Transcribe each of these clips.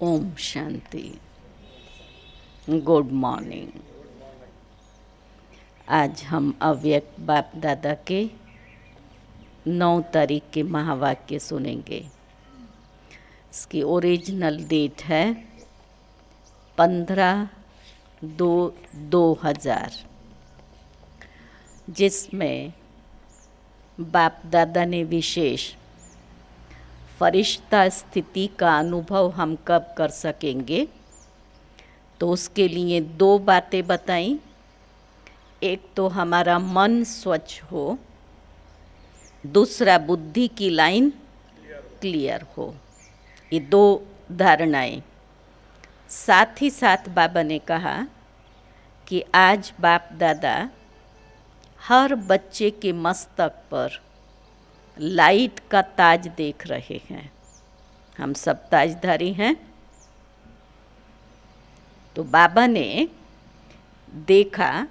Om Shanti. Good morning. आज हम अव्यक्त बाप दादा के 9 तारीख के महावाक्य सुनेंगे। इसकी ओरिजिनल डेट है 15/2/2000, जिसमें बाप दादा ने विशेष फरिश्ता स्थिति का अनुभव हम कब कर सकेंगे, तो उसके लिए 2 बातें बताई। एक तो हमारा मन स्वच्छ हो, दूसरा बुद्धि की लाइन क्लियर हो। ये 2 धारणाएं। साथ ही साथ बाबा ने कहा कि आज बाप दादा हर बच्चे के मस्तक पर लाइट का ताज देख रहे हैं। हम सब ताजधारी हैं। तो बाबा ने देखा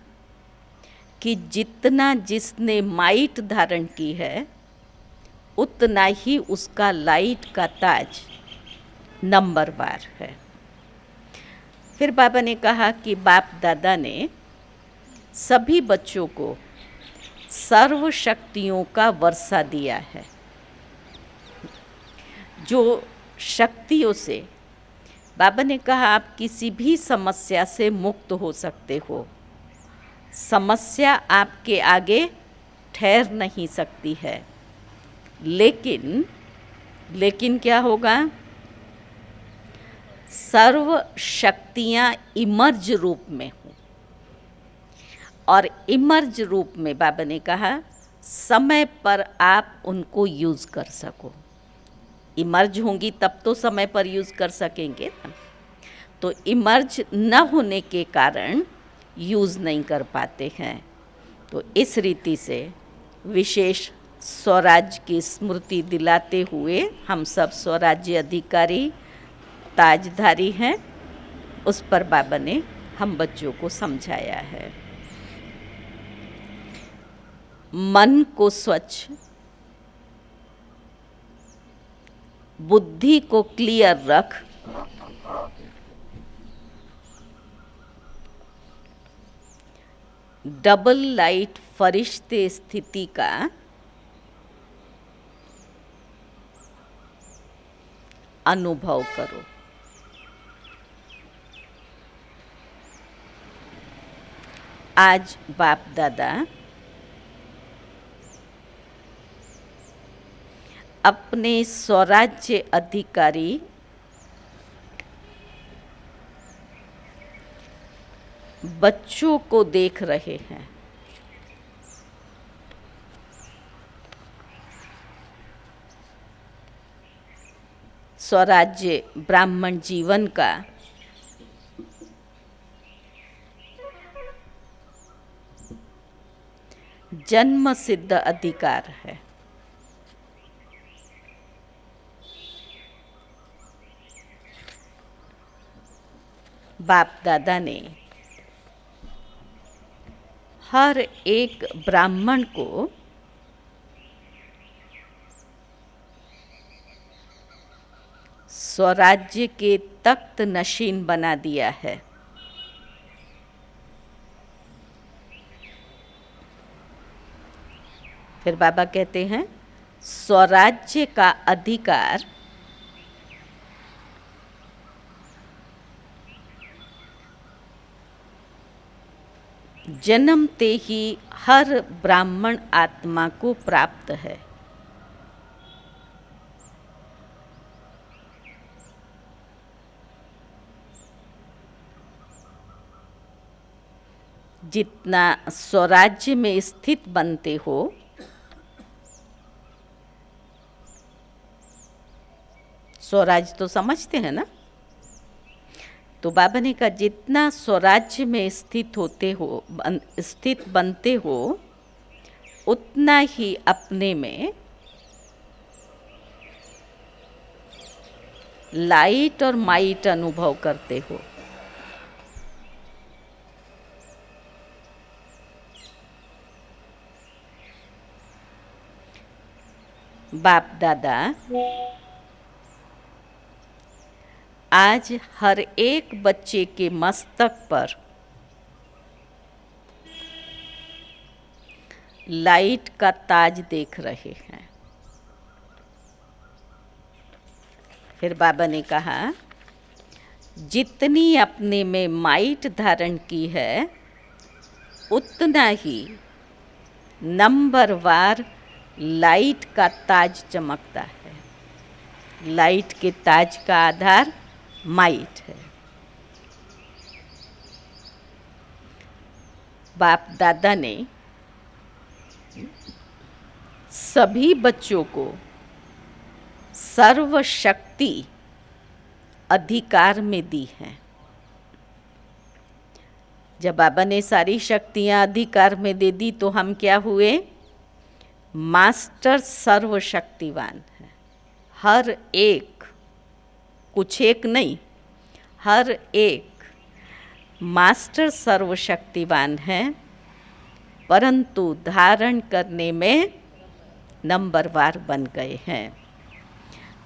कि जितना जिसने माइट धारण की है, उतना ही उसका लाइट का ताज नंबरवार है। फिर बाबा ने कहा कि बाप दादा ने सभी बच्चों को सर्व शक्तियों का वर्षा दिया है, जो शक्तियों से बाबा ने कहा आप किसी भी समस्या से मुक्त हो सकते हो। समस्या आपके आगे ठहर नहीं सकती है, लेकिन क्या होगा? सर्व शक्तियाँ इमर्ज रूप में हो, और इमर्ज रूप में बाबा ने कहा समय पर आप उनको यूज़ कर सको। इमर्ज होंगी तब तो समय पर यूज़ कर सकेंगे ना। तो इमर्ज न होने के कारण यूज़ नहीं कर पाते हैं। तो इस रीति से विशेष स्वराज्य की स्मृति दिलाते हुए हम सब स्वराज्य अधिकारी ताजधारी हैं, उस पर बाबा ने हम बच्चों को समझाया है। मन को स्वच्छ, बुद्धि को क्लियर रख, डबल लाइट फरिश्ते स्थिति का अनुभव करो। आज बाप दादा अपने स्वराज्य अधिकारी बच्चों को देख रहे हैं। स्वराज्य ब्राह्मण जीवन का जन्म सिद्ध अधिकार है। बाप दादा ने हर एक ब्राह्मण को स्वराज्य के तख्त नशीन बना दिया है। फिर बाबा कहते हैं स्वराज्य का अधिकार जन्मते ही हर ब्राह्मण आत्मा को प्राप्त है। जितना स्वराज्य में स्थित बनते हो, स्वराज्य तो समझते हैं ना। तो बाबा ने कहा जितना स्वराज्य में स्थित होते हो, स्थित बनते हो, उतना ही अपने में लाइट और माइट अनुभव करते हो। बाप दादा आज हर एक बच्चे के मस्तक पर लाइट का ताज देख रहे हैं। फिर बाबा ने कहा, जितनी अपने में माइट धारण की है उतना ही नंबरवार लाइट का ताज चमकता है। लाइट के ताज का आधार माइट है। बाप दादा ने सभी बच्चों को सर्वशक्ति अधिकार में दी है। जब बाबा ने सारी शक्तियां अधिकार में दे दी तो हम क्या हुए? मास्टर सर्वशक्तिवान है। हर एक, कुछ एक नहीं, हर एक मास्टर सर्वशक्तिवान है, परंतु धारण करने में नंबरवार बन गए हैं।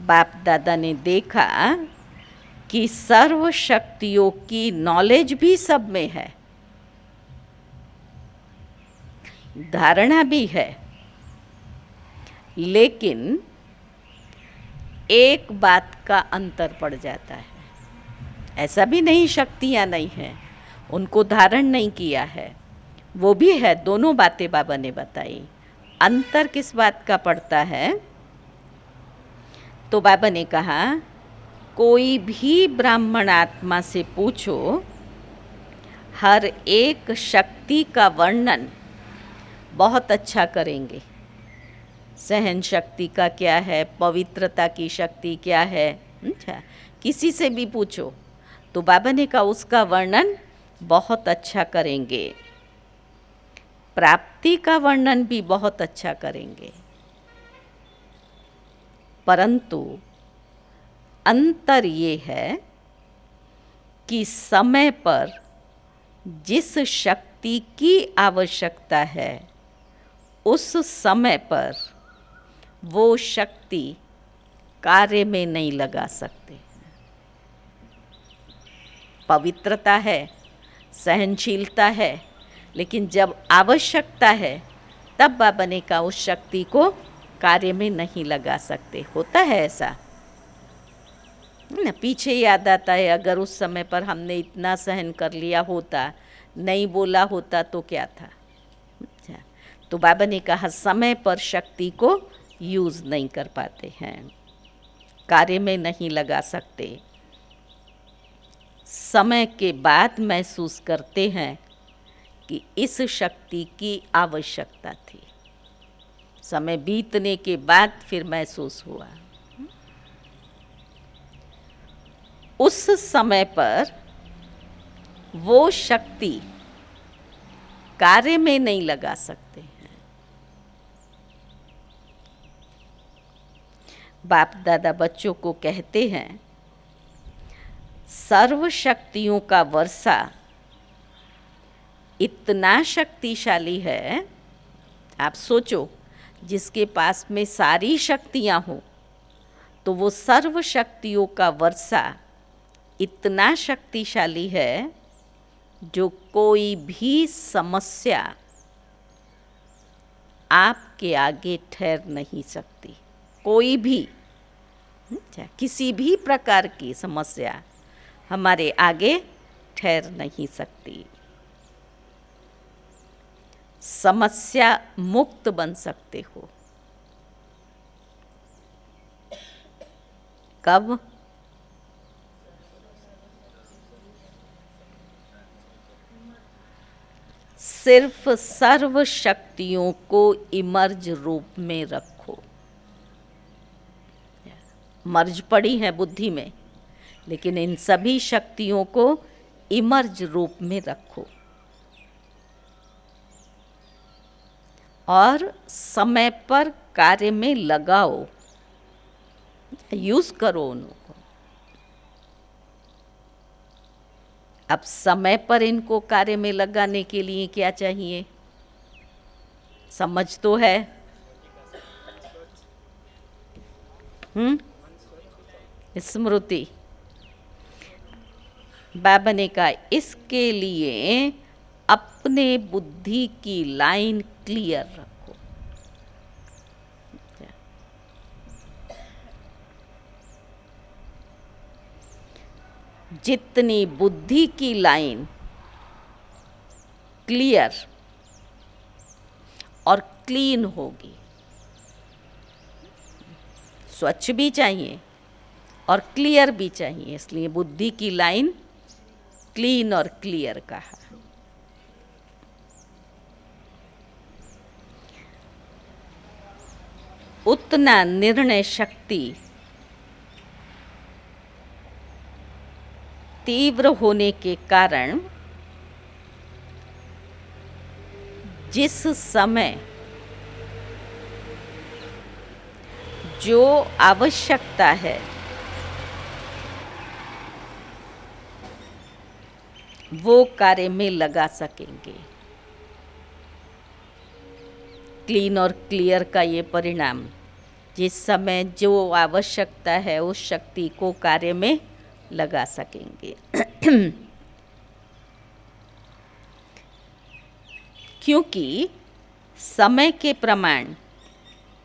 बाप दादा ने देखा कि सर्व शक्तियों की नॉलेज भी सब में है, धारणा भी है, लेकिन एक बात का अंतर पड़ जाता है। ऐसा भी नहीं शक्तियाँ नहीं हैं, उनको धारण नहीं किया है, वो भी है। दोनों बातें बाबा ने बताई। अंतर किस बात का पड़ता है? तो बाबा ने कहा, कोई भी ब्राह्मण आत्मा से पूछो, हर एक शक्ति का वर्णन बहुत अच्छा करेंगे। सहन शक्ति का क्या है, पवित्रता की शक्ति क्या है, अच्छा किसी से भी पूछो तो बाबा ने कहा उसका वर्णन बहुत अच्छा करेंगे। प्राप्ति का वर्णन भी बहुत अच्छा करेंगे, परंतु अंतर ये है कि समय पर जिस शक्ति की आवश्यकता है उस समय पर वो शक्ति कार्य में नहीं लगा सकते। पवित्रता है, सहनशीलता है, लेकिन जब आवश्यकता है तब बाबा ने कहा उस शक्ति को कार्य में नहीं लगा सकते। होता है ऐसा ना। पीछे याद आता है, अगर उस समय पर हमने इतना सहन कर लिया होता, नहीं बोला होता तो क्या था। अच्छा, तो बाबा ने कहा समय पर शक्ति को यूज़ नहीं कर पाते हैं, कार्य में नहीं लगा सकते। समय के बाद महसूस करते हैं कि इस शक्ति की आवश्यकता थी। समय बीतने के बाद फिर महसूस हुआ। उस समय पर वो शक्ति कार्य में नहीं लगा सकते हैं। बाप दादा बच्चों को कहते हैं, सर्व शक्तियों का वर्षा इतना शक्तिशाली है। आप सोचो, जिसके पास में सारी शक्तियां हो तो वो सर्व शक्तियों का वर्षा इतना शक्तिशाली है जो कोई भी समस्या आपके आगे ठहर नहीं सकती। कोई भी, किसी भी प्रकार की समस्या हमारे आगे ठहर नहीं सकती। समस्या मुक्त बन सकते हो। कब? सिर्फ सर्व शक्तियों को इमर्ज रूप में रखो। मर्ज पड़ी है बुद्धि में, लेकिन इन सभी शक्तियों को इमर्ज रूप में रखो और समय पर कार्य में लगाओ, यूज करो उनको। अब समय पर इनको कार्य में लगाने के लिए क्या चाहिए? समझ तो है? स्मृति। बाबा ने कहा इसके लिए अपने बुद्धि की लाइन क्लियर रखो। जितनी बुद्धि की लाइन क्लियर और क्लीन होगी, स्वच्छ भी चाहिए और क्लियर भी चाहिए, इसलिए बुद्धि की लाइन क्लीन और क्लियर कहा। उतना निर्णय शक्ति तीव्र होने के कारण जिस समय जो आवश्यकता है वो कार्य में लगा सकेंगे। क्लीन और क्लियर का ये परिणाम, जिस समय जो आवश्यकता है उस शक्ति को कार्य में लगा सकेंगे। क्योंकि समय के प्रमाण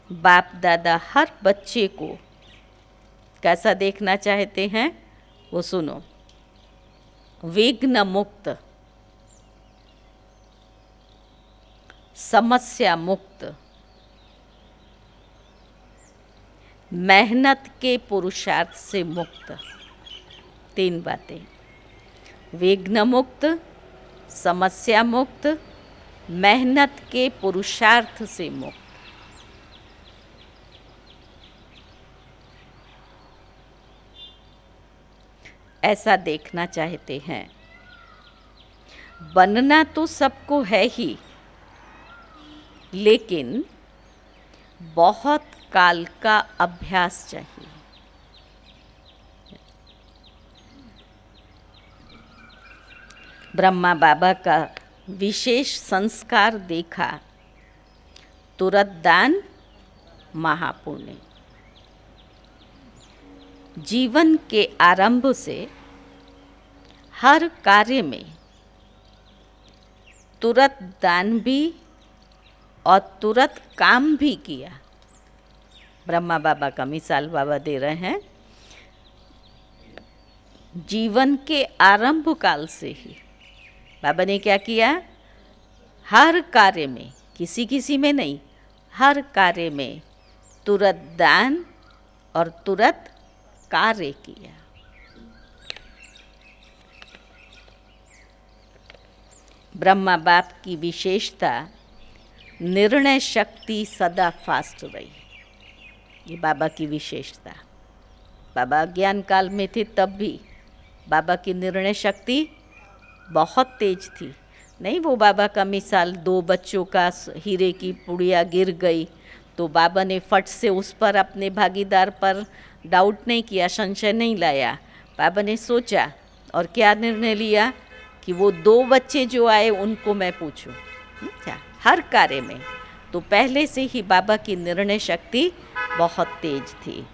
बाप दादा हर बच्चे को कैसा देखना चाहते हैं वो सुनो। विघ्न मुक्त, समस्या मुक्त, मेहनत के पुरुषार्थ से मुक्त। 3 बातें, विघ्न मुक्त, समस्या मुक्त, मेहनत के पुरुषार्थ से मुक्त। ऐसा देखना चाहते हैं। बनना तो सबको है ही, लेकिन बहुत काल का अभ्यास चाहिए। ब्रह्मा बाबा का विशेष संस्कार देखा, तुरंत दान महापुण्य। जीवन के आरंभ से हर कार्य में तुरंत दान भी और तुरंत काम भी किया। ब्रह्मा बाबा का मिसाल बाबा दे रहे हैं। जीवन के आरंभ काल से ही बाबा ने क्या किया, हर कार्य में, किसी किसी में नहीं, हर कार्य में तुरंत दान और तुरंत कार्य किया। ब्रह्मा बाप की विशेषता निर्णय शक्ति सदा फास्ट रही। ये बाबा की विशेषता। बाबा ज्ञान काल में थे तब भी बाबा की निर्णय शक्ति बहुत तेज थी। नहीं, वो बाबा का मिसाल, 2 बच्चों का हीरे की पुड़िया गिर गई तो बाबा ने फट से उस पर अपने भागीदार पर डाउट नहीं किया, संशय नहीं लाया। बाबा ने सोचा और क्या निर्णय लिया कि वो 2 बच्चे जो आए उनको मैं पूछूं। क्या हर कार्य में तो पहले से ही बाबा की निर्णय शक्ति बहुत तेज थी।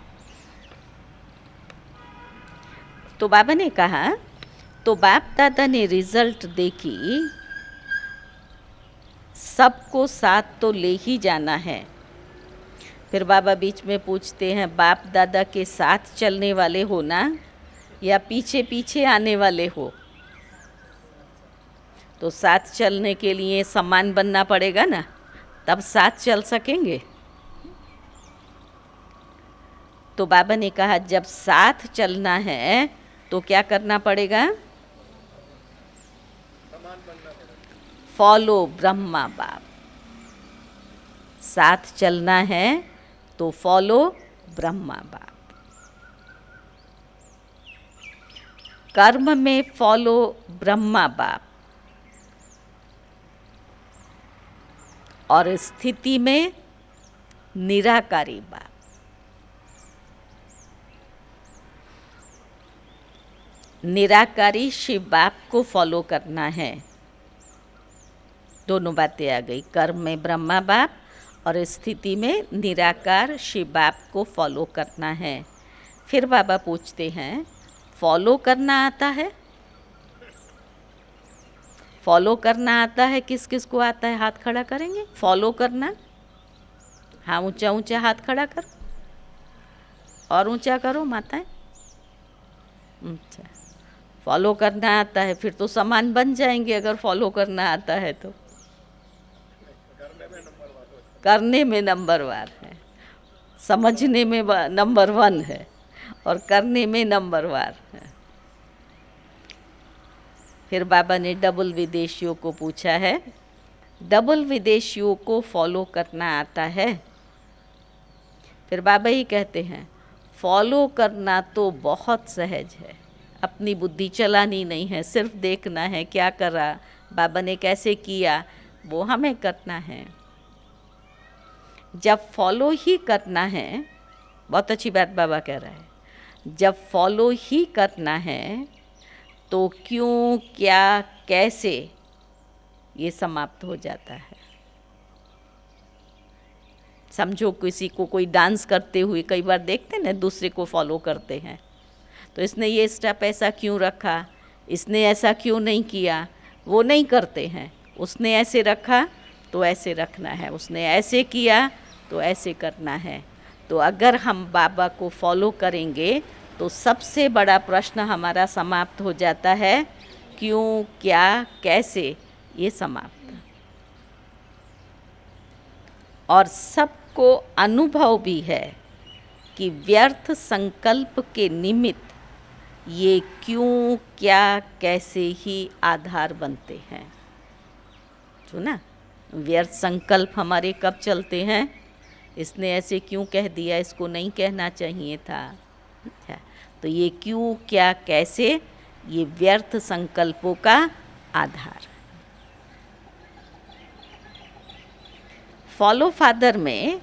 तो बाबा ने कहा, तो बाप दादा ने रिजल्ट देखी, सबको साथ तो ले ही जाना है। फिर बाबा बीच में पूछते हैं, बाप दादा के साथ चलने वाले हो ना, या पीछे पीछे आने वाले हो? तो साथ चलने के लिए समान बनना पड़ेगा ना, तब साथ चल सकेंगे। तो बाबा ने कहा, जब साथ चलना है तो क्या करना पड़ेगा? फॉलो ब्रह्मा बाप। साथ चलना है तो फॉलो ब्रह्मा बाप। कर्म में फॉलो ब्रह्मा बाप और स्थिति में निराकारी बाप। निराकारी शिव बाप को फॉलो करना है। दोनों बातें आ गई, कर्म में ब्रह्मा बाप और स्थिति में निराकार शिव बाप को फॉलो करना है। फिर बाबा पूछते हैं, फॉलो करना आता है? फॉलो करना आता है? किस किस को आता है? हाथ खड़ा करेंगे। फॉलो करना, हाँ, ऊंचा ऊंचा हाथ खड़ा करो और ऊंचा करो माताएं। अच्छा, फॉलो करना आता है, फिर तो समान बन जाएंगे अगर फॉलो करना आता है तो। करने में नंबरवार है, समझने में नंबर 1 है और करने में नंबरवार है। फिर बाबा ने डबल विदेशियों को पूछा है, डबल विदेशियों को फॉलो करना आता है? फिर बाबा ही कहते हैं, फॉलो करना तो बहुत सहज है, अपनी बुद्धि चलानी नहीं है, सिर्फ देखना है क्या करा, बाबा ने कैसे किया, वो हमें करना है। जब फॉलो ही करना है, बहुत अच्छी बात बाबा कह रहा है, जब फॉलो ही करना है तो क्यों, क्या, कैसे, ये समाप्त हो जाता है। समझो किसी को कोई डांस करते हुए कई बार देखते हैं ना, दूसरे को फॉलो करते हैं, तो इसने ये स्टेप ऐसा क्यों रखा, इसने ऐसा क्यों नहीं किया, वो नहीं करते हैं। उसने ऐसे रखा तो ऐसे रखना है, उसने ऐसे किया तो ऐसे करना है। तो अगर हम बाबा को फॉलो करेंगे तो सबसे बड़ा प्रश्न हमारा समाप्त हो जाता है, क्यों, क्या, कैसे, ये समाप्त। और सबको अनुभव भी है कि व्यर्थ संकल्प के निमित्त ये क्यों, क्या, कैसे ही आधार बनते हैं। सुना, व्यर्थ संकल्प हमारे कब चलते हैं, इसने ऐसे क्यों कह दिया, इसको नहीं कहना चाहिए था। अच्छा, तो ये क्यों, क्या, कैसे, ये व्यर्थ संकल्पों का आधार। फॉलो फादर में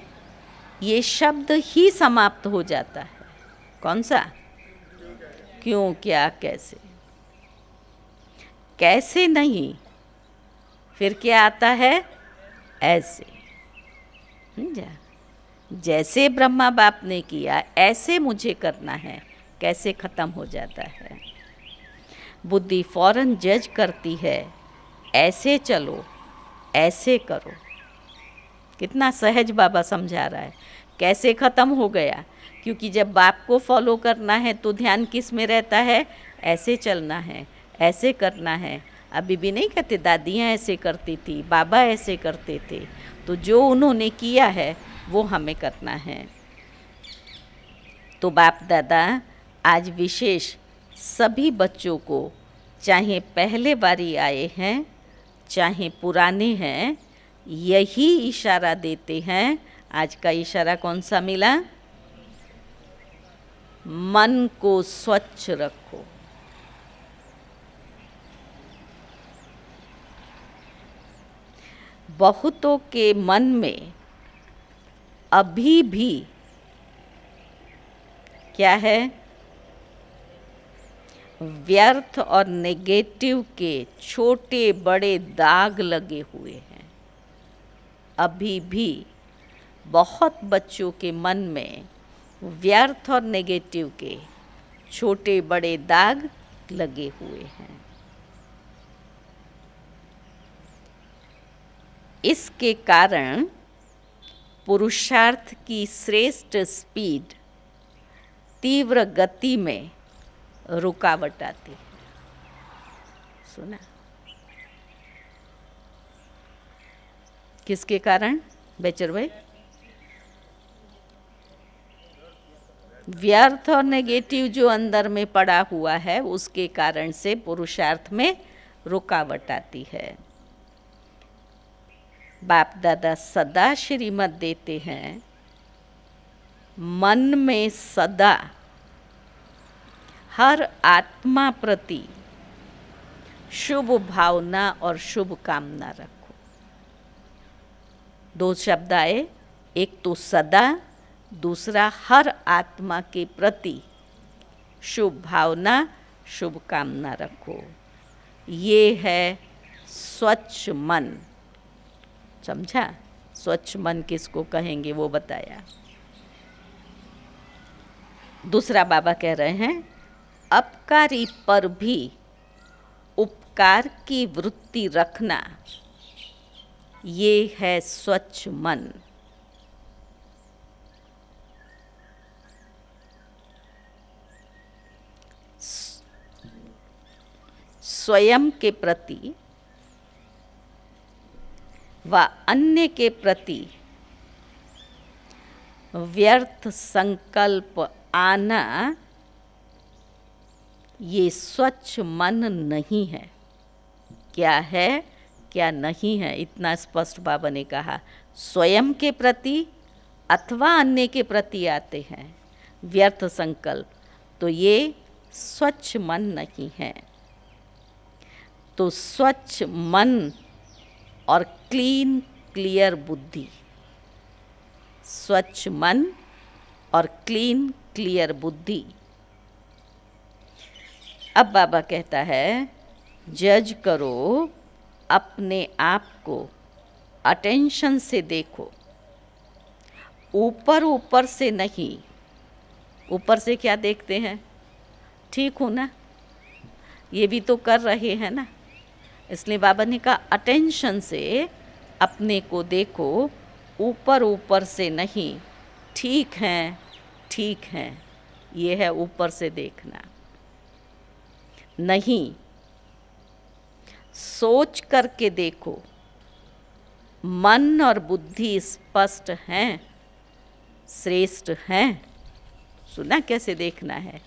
ये शब्द ही समाप्त हो जाता है। कौन सा? क्यों, क्या, कैसे। कैसे नहीं, फिर क्या आता है? ऐसे। समझा? जैसे ब्रह्मा बाप ने किया ऐसे मुझे करना है, कैसे खत्म हो जाता है। बुद्धि फौरन जज करती है, ऐसे चलो, ऐसे करो। कितना सहज बाबा समझा रहा है, कैसे खत्म हो गया, क्योंकि जब बाप को फॉलो करना है तो ध्यान किस में रहता है, ऐसे चलना है, ऐसे करना है। अभी भी नहीं कहते दादियाँ ऐसे करती थी, बाबा ऐसे करते थे, तो जो उन्होंने किया है वो हमें करना है। तो बाप दादा आज विशेष सभी बच्चों को, चाहे पहले बारी आए हैं चाहे पुराने हैं, यही इशारा देते हैं। आज का इशारा कौन सा मिला? मन को स्वच्छ रखो। बहुतों के मन में अभी भी क्या है? व्यर्थ और नेगेटिव के छोटे बड़े दाग लगे हुए हैं। अभी भी बहुत बच्चों के मन में व्यर्थ और नेगेटिव के छोटे बड़े दाग लगे हुए हैं। इसके कारण पुरुषार्थ की श्रेष्ठ स्पीड, तीव्र गति में रुकावट आती है। सुना? किसके कारण बेचर भाई? व्यर्थ और नेगेटिव जो अंदर में पड़ा हुआ है उसके कारण से पुरुषार्थ में रुकावट आती है। बाप दादा सदा श्रीमत देते हैं, मन में सदा हर आत्मा प्रति शुभ भावना और शुभ कामना रखो। 2 शब्द आए, एक तो सदा, दूसरा हर आत्मा के प्रति शुभ भावना शुभ कामना रखो। ये है स्वच्छ मन। समझा? स्वच्छ मन किसको कहेंगे वो बताया। दूसरा बाबा कह रहे हैं, अपकारी पर भी संस्कार की वृत्ति रखना, ये है स्वच्छ मन। स्वयं के प्रति व अन्य के प्रति व्यर्थ संकल्प आना, ये स्वच्छ मन नहीं है। क्या है, क्या नहीं है, इतना स्पष्ट बाबा ने कहा। स्वयं के प्रति अथवा अन्य के प्रति आते हैं व्यर्थ संकल्प, तो ये स्वच्छ मन नहीं है। तो स्वच्छ मन और क्लीन क्लियर बुद्धि, स्वच्छ मन और क्लीन क्लियर बुद्धि। अब बाबा कहता है, जज करो अपने आप को, अटेंशन से देखो, ऊपर ऊपर से नहीं। ऊपर से क्या देखते हैं, ठीक हूँ ना, ये भी तो कर रहे हैं ना। इसलिए बाबा ने कहा अटेंशन से अपने को देखो, ऊपर ऊपर से नहीं। ठीक है, ठीक है, ये है ऊपर से देखना। नहीं, सोच करके देखो, मन और बुद्धि स्पष्ट हैं, श्रेष्ठ हैं। सुना कैसे देखना है,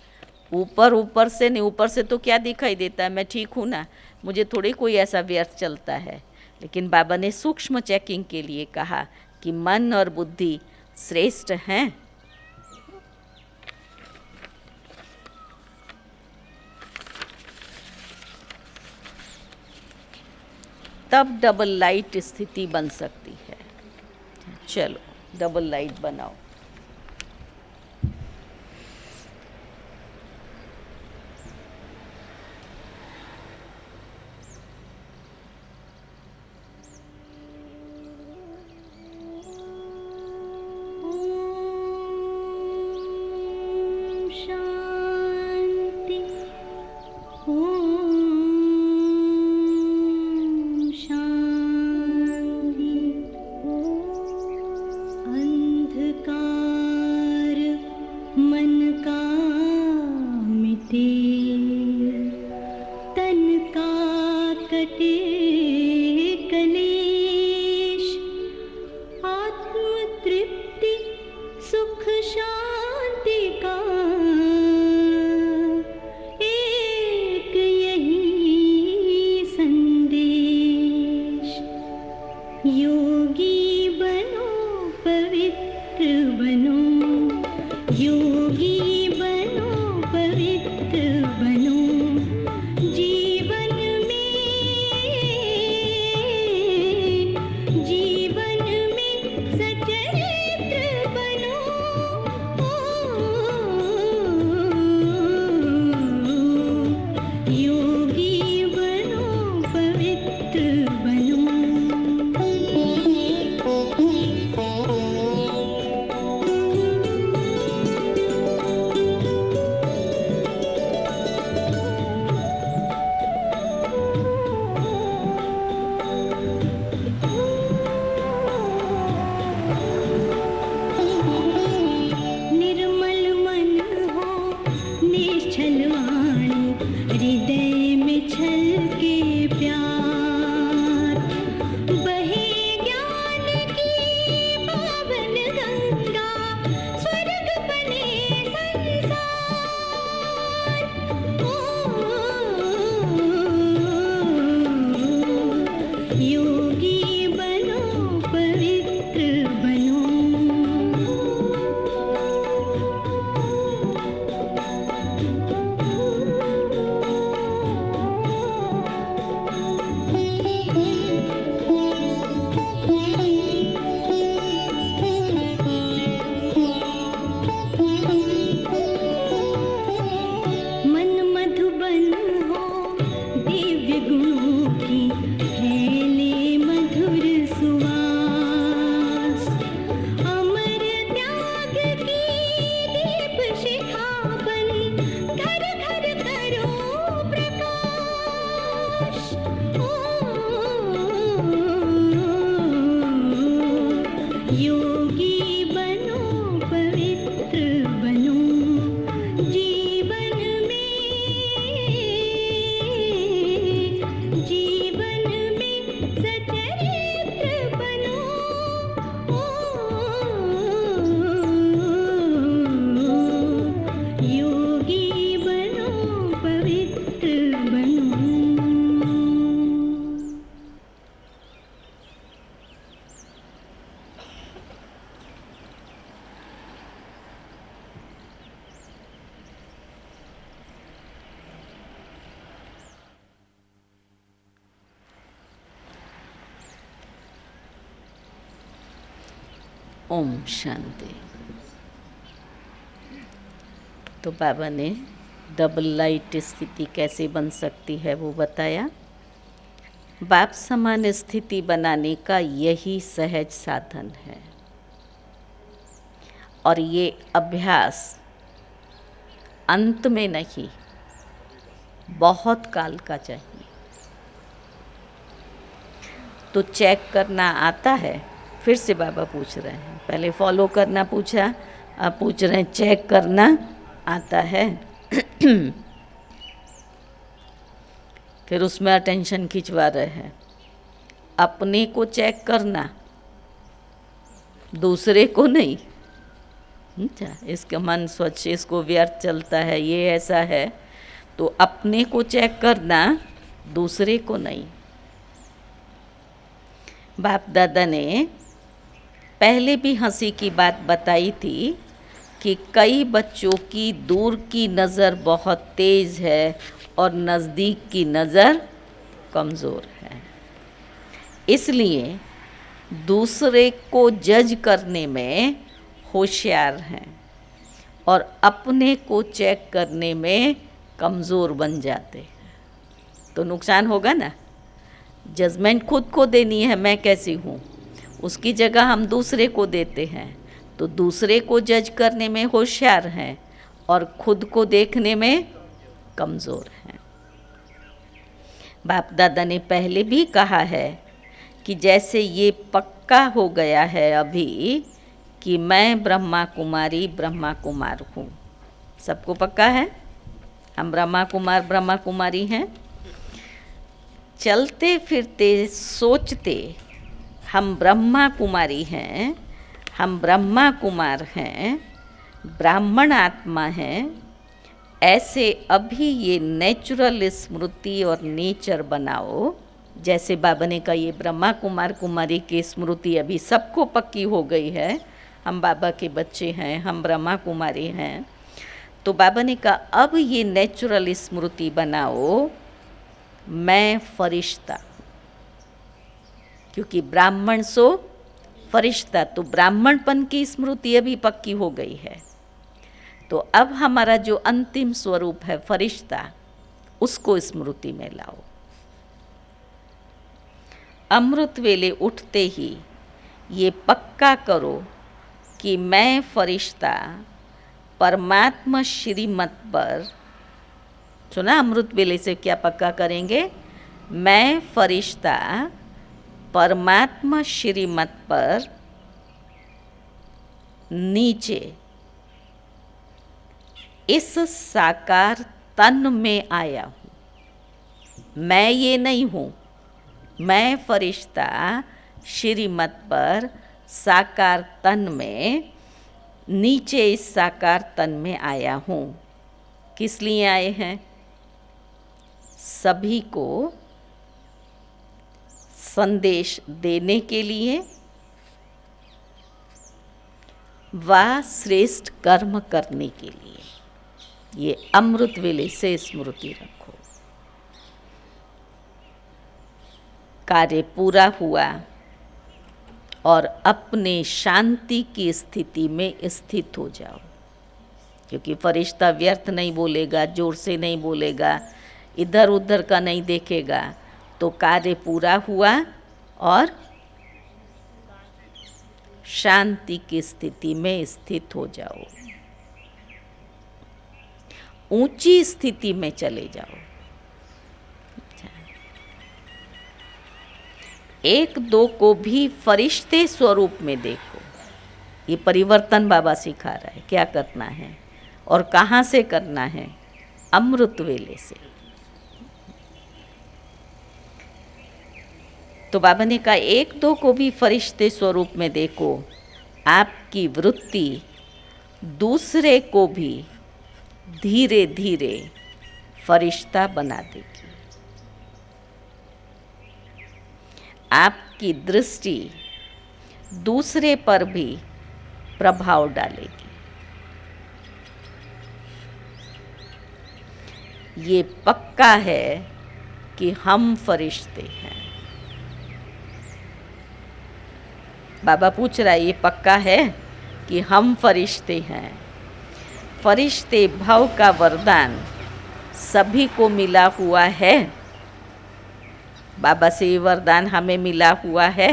ऊपर ऊपर से नहीं। ऊपर से तो क्या दिखाई देता है, मैं ठीक हूँ ना, मुझे थोड़ी कोई ऐसा व्यर्थ चलता है। लेकिन बाबा ने सूक्ष्म चेकिंग के लिए कहा कि मन और बुद्धि श्रेष्ठ हैं। तब डबल लाइट स्थिति बन सकती है। चलो डबल लाइट बनाओ। ओम शांति। तो बाबा ने डबल लाइट स्थिति कैसे बन सकती है वो बताया। बाप समान स्थिति बनाने का यही सहज साधन है और ये अभ्यास अंत में नहीं, बहुत काल का चाहिए। तो चेक करना आता है, फिर से बाबा पूछ रहे हैं। पहले फॉलो करना पूछा, अब पूछ रहे हैं चेक करना आता है। फिर उसमें अटेंशन खिंचवा रहे हैं। अपने को चेक करना, दूसरे को नहीं। अच्छा, इसका मन स्वच्छ, इसको व्यर्थ चलता है, ये ऐसा है, तो अपने को चेक करना, दूसरे को नहीं। बाप दादा ने पहले भी हंसी की बात बताई थी कि कई बच्चों की दूर की नज़र बहुत तेज़ है और नज़दीक की नज़र कमज़ोर है। इसलिए दूसरे को जज करने में होशियार हैं और अपने को चेक करने में कमज़ोर बन जाते हैं। तो नुकसान होगा ना। जजमेंट खुद को देनी है, मैं कैसी हूँ, उसकी जगह हम दूसरे को देते हैं, तो दूसरे को जज करने में होशियार हैं और खुद को देखने में कमज़ोर हैं। बाप दादा ने पहले भी कहा है कि जैसे ये पक्का हो गया है अभी कि मैं ब्रह्मा कुमार हूँ। सबको पक्का है, हम ब्रह्मा कुमारी हैं। चलते फिरते सोचते हम ब्रह्मा कुमारी हैं, हम ब्रह्मा कुमार हैं, ब्राह्मण आत्मा हैं, ऐसे अभी ये नेचुरल स्मृति और नेचर बनाओ। जैसे बाबा ने कहा ये ब्रह्मा कुमार कुमारी की स्मृति अभी सबको पक्की हो गई है, हम बाबा के बच्चे हैं, हम ब्रह्मा कुमारी हैं। तो बाबा ने कहा अब ये नेचुरल स्मृति बनाओ, मैं फरिश्ता, क्योंकि ब्राह्मण सो फरिश्ता, तो ब्राह्मणपन की स्मृति अभी पक्की हो गई है। तो अब हमारा जो अंतिम स्वरूप है फरिश्ता, उसको स्मृति में लाओ। अमृत वेले उठते ही ये पक्का करो कि मैं फरिश्ता परमात्मा श्रीमत पर, सुना अमृत वेले से क्या पक्का करेंगे, मैं फरिश्ता परमात्मा श्रीमत पर नीचे इस साकार तन में आया हूँ। मैं ये नहीं हूँ, मैं फरिश्ता श्रीमत पर साकार तन में, नीचे इस साकार तन में आया हूँ। किस लिए आए हैं? सभी को संदेश देने के लिए व श्रेष्ठ कर्म करने के लिए। ये अमृत वेले से स्मृति रखो। कार्य पूरा हुआ और अपने शांति की स्थिति में स्थित हो जाओ, क्योंकि फरिश्ता व्यर्थ नहीं बोलेगा, जोर से नहीं बोलेगा, इधर उधर का नहीं देखेगा। तो कार्य पूरा हुआ और शांति की स्थिति में स्थित हो जाओ, ऊंची स्थिति में चले जाओ। एक दो को भी फरिश्ते स्वरूप में देखो। ये परिवर्तन बाबा सिखा रहा है, क्या करना है और कहाँ से करना है, अमृत वेले से। तो बाबा ने कहा एक दो को भी फरिश्ते स्वरूप में देखो, आपकी वृत्ति दूसरे को भी धीरे धीरे फरिश्ता बना देगी। आपकी दृष्टि दूसरे पर भी प्रभाव डालेगी। ये पक्का है कि हम फरिश्ते हैं। बाबा पूछ रहा है ये पक्का है कि हम फरिश्ते हैं? फरिश्ते भव का वरदान सभी को मिला हुआ है। बाबा से ये वरदान हमें मिला हुआ है।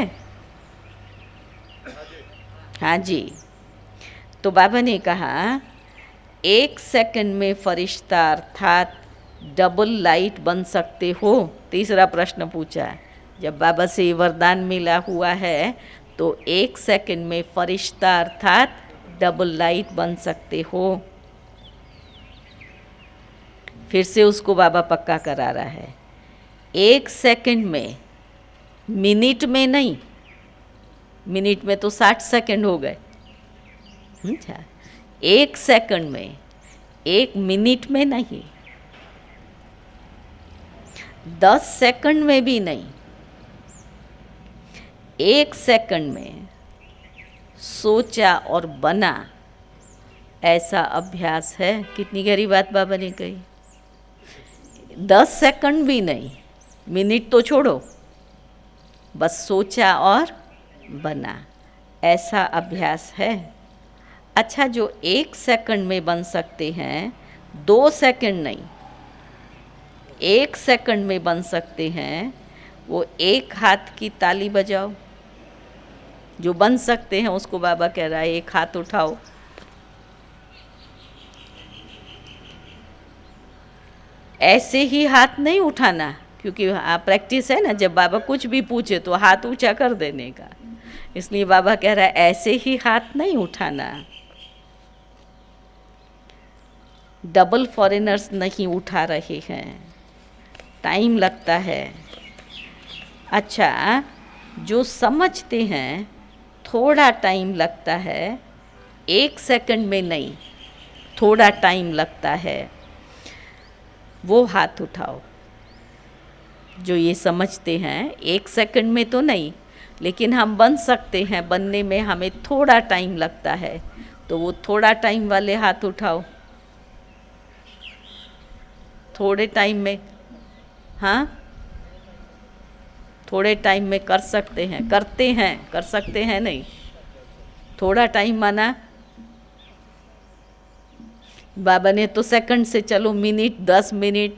हाँ जी। तो बाबा ने कहा 1 सेकंड में फरिश्ता अर्थात डबल लाइट बन सकते हो। तीसरा प्रश्न पूछा, जब बाबा से ये वरदान मिला हुआ है तो 1 सेकंड में फरिश्ता अर्थात डबल लाइट बन सकते हो। फिर से उसको बाबा पक्का करा रहा है। 1 सेकंड में, मिनट में नहीं, मिनट में तो 60 सेकंड हो गए। अच्छा, 1 सेकंड में, 1 मिनट में नहीं, 10 सेकंड में भी नहीं, 1 सेकंड में सोचा और बना, ऐसा अभ्यास है। कितनी गहरी बात बाबा ने कही। 10 सेकंड भी नहीं, मिनट तो छोड़ो, बस सोचा और बना, ऐसा अभ्यास है। अच्छा, जो 1 सेकंड में बन सकते हैं, 2 सेकंड नहीं, 1 सेकंड में बन सकते हैं, वो एक हाथ की ताली बजाओ। जो बन सकते हैं उसको बाबा कह रहा है एक हाथ उठाओ। ऐसे ही हाथ नहीं उठाना, क्योंकि प्रैक्टिस है ना, जब बाबा कुछ भी पूछे तो हाथ ऊंचा कर देने का। इसलिए बाबा कह रहा है ऐसे ही हाथ नहीं उठाना। डबल फॉरेनर्स नहीं उठा रहे हैं, टाइम लगता है। अच्छा, जो समझते हैं थोड़ा टाइम लगता है, 1 सेकंड में नहीं, थोड़ा टाइम लगता है, वो हाथ उठाओ। जो ये समझते हैं 1 सेकंड में तो नहीं, लेकिन हम बन सकते हैं, बनने में हमें थोड़ा टाइम लगता है, तो वो थोड़ा टाइम वाले हाथ उठाओ। थोड़े टाइम में, हाँ, थोड़े टाइम में कर सकते हैं, करते हैं, कर सकते हैं नहीं, थोड़ा टाइम माना। बाबा ने तो सेकंड से, चलो मिनट, 10 मिनट,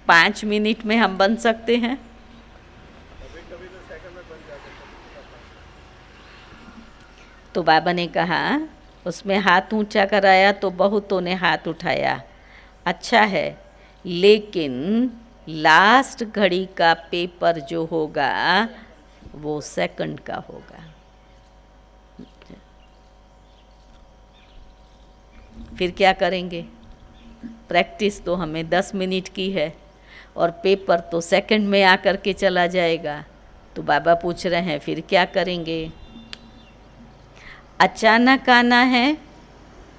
5 मिनट में हम बन सकते हैं। तो बाबा ने कहा, उसमें हाथ ऊंचा कराया तो बहुतों ने हाथ उठाया, अच्छा है, लेकिन लास्ट घड़ी का पेपर जो होगा वो सेकंड का होगा। फिर क्या करेंगे? प्रैक्टिस तो हमें 10 मिनट की है और पेपर तो सेकंड में आकर के चला जाएगा। तो बाबा पूछ रहे हैं फिर क्या करेंगे? अचानक आना है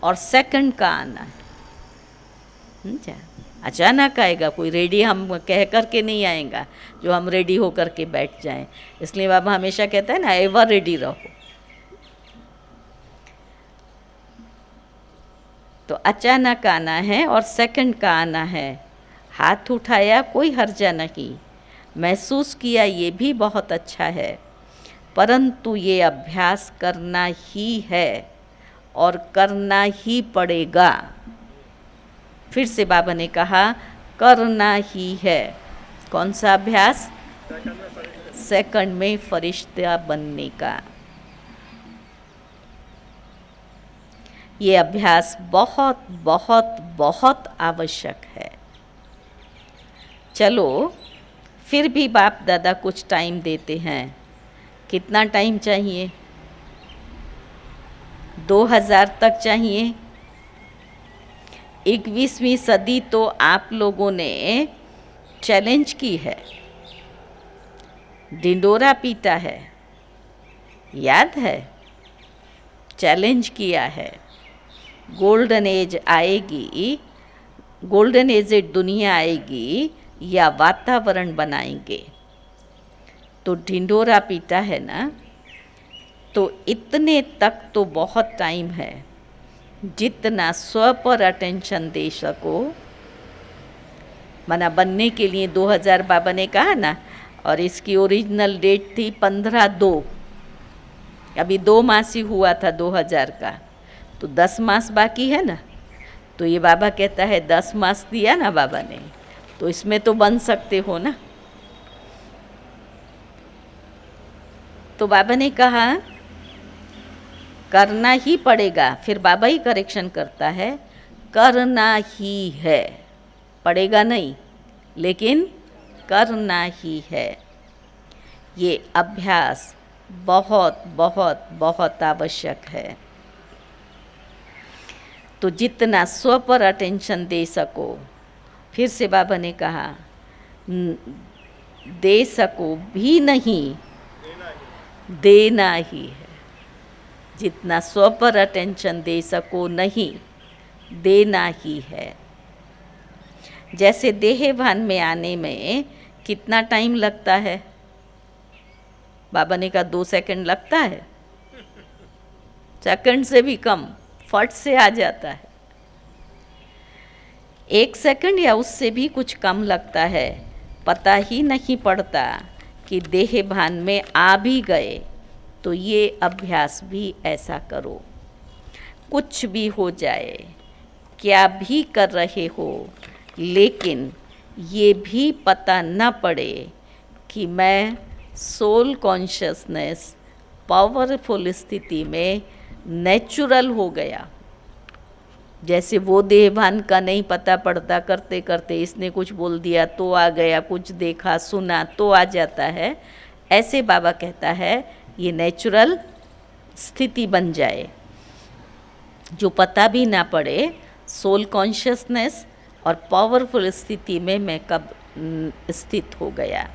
और सेकंड का आना है। अचानक आएगा, कोई रेडी हम कह कर के नहीं आएगा जो हम रेडी होकर के बैठ जाएं। इसलिए बाबा हमेशा कहता है ना, एवर रेडी रहो। तो अचानक आना है और सेकंड का आना है। हाथ उठाया, कोई हर्जा नहीं, महसूस किया, ये भी बहुत अच्छा है, परंतु ये अभ्यास करना ही है और करना ही पड़ेगा। फिर से बाबा ने कहा करना ही है। कौन सा अभ्यास? सेकंड में फरिश्ता बनने का। ये अभ्यास बहुत बहुत बहुत आवश्यक है। चलो, फिर भी बाप दादा कुछ टाइम देते हैं। कितना टाइम चाहिए? 2000 तक चाहिए। 21वीं सदी तो आप लोगों ने चैलेंज की है, ढिंडोरा पीटा है, याद है? चैलेंज किया है। गोल्डन एज आएगी, गोल्डन एजेड दुनिया आएगी या वातावरण बनाएंगे। तो ढिंडोरा पीटा है ना, तो इतने तक तो बहुत टाइम है जितना स्व पर अटेंशन दे सको। मना बनने के लिए 2000 बाबा ने कहा ना, और इसकी ओरिजिनल डेट थी 15/2। अभी 2 मास ही हुआ था 2000 का, तो 10 मास बाकी है ना। तो ये बाबा कहता है 10 मास दिया ना बाबा ने, तो इसमें तो बन सकते हो ना। तो बाबा ने कहा करना ही पड़ेगा। फिर बाबा ही करेक्शन करता है, करना ही है, पड़ेगा नहीं, लेकिन करना ही है। ये अभ्यास बहुत बहुत बहुत आवश्यक है। तो जितना स्व पर अटेंशन दे सको, फिर से बाबा ने कहा दे सको भी नहीं, देना ही है। जितना स्व पर अटेंशन दे सको नहीं, देना ही है। जैसे देह भान में आने में कितना टाइम लगता है? बाबा ने कहा 2 सेकंड लगता है, सेकंड से भी कम, फट से आ जाता है। 1 सेकंड या उससे भी कुछ कम लगता है, पता ही नहीं पड़ता कि देह भान में आ भी गए। तो ये अभ्यास भी ऐसा करो। कुछ भी हो जाए, क्या भी कर रहे हो, लेकिन ये भी पता न पड़े कि मैं सोल कॉन्शियसनेस पावरफुल स्थिति में नेचुरल हो गया। जैसे वो देहभान का नहीं पता पड़ता, करते करते इसने कुछ बोल दिया तो आ गया, कुछ देखा सुना तो आ जाता है। ऐसे बाबा कहता है ये नेचुरल स्थिति बन जाए, जो पता भी ना पड़े। सोल कॉन्शियसनेस और पावरफुल स्थिति में मैं कब स्थित हो गया।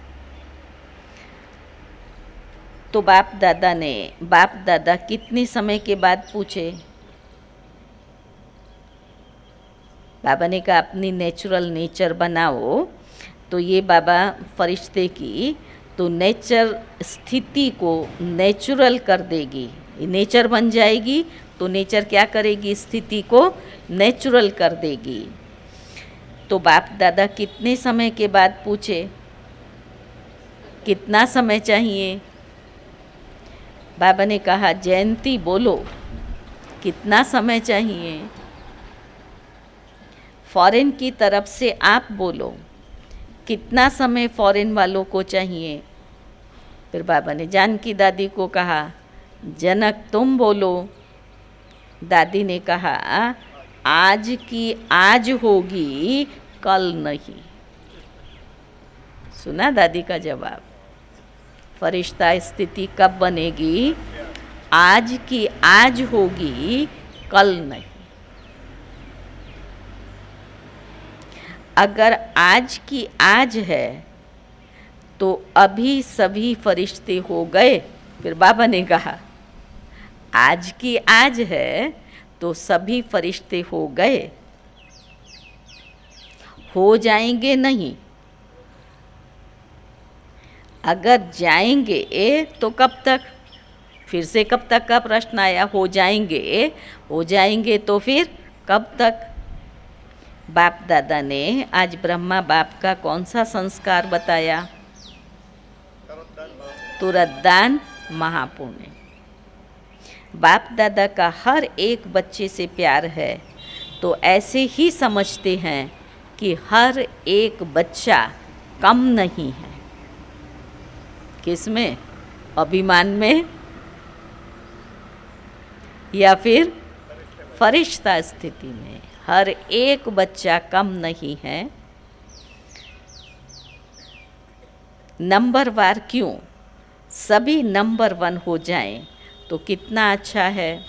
तो बाप दादा कितने समय के बाद पूछे? बाबा ने कहा अपनी नेचुरल नेचर बनाओ। तो ये बाबा फरिश्ते की तो नेचर स्थिति को नेचुरल कर देगी। नेचर बन जाएगी तो नेचर क्या करेगी? स्थिति को नेचुरल कर देगी। तो बाप दादा कितने समय के बाद पूछे कितना समय चाहिए? बाबा ने कहा जयंती बोलो कितना समय चाहिए? फॉरेन की तरफ से आप बोलो कितना समय फॉरेन वालों को चाहिए? फिर बाबा ने जानकी दादी को कहा जनक तुम बोलो। दादी ने कहा आज की आज होगी, कल नहीं। सुना दादी का जवाब? फरिश्ता स्थिति कब बनेगी? आज की आज होगी, कल नहीं। अगर आज की आज है तो अभी सभी फरिश्ते हो गए। फिर बाबा ने कहा आज की आज है तो सभी फरिश्ते हो गए, हो जाएंगे नहीं। अगर जाएंगे तो कब तक? फिर से कब तक का प्रश्न आया? हो जाएंगे तो फिर कब तक? बाप दादा ने आज ब्रह्मा बाप का कौन सा संस्कार बताया? तुरदान महापुण्य। बाप दादा का हर एक बच्चे से प्यार है, तो ऐसे ही समझते हैं कि हर एक बच्चा कम नहीं है। किसमें? अभिमान में या फिर फरिश्ता स्थिति में। हर एक बच्चा कम नहीं है। नंबर वार क्यों? सभी नंबर 1 हो जाएं तो कितना अच्छा है।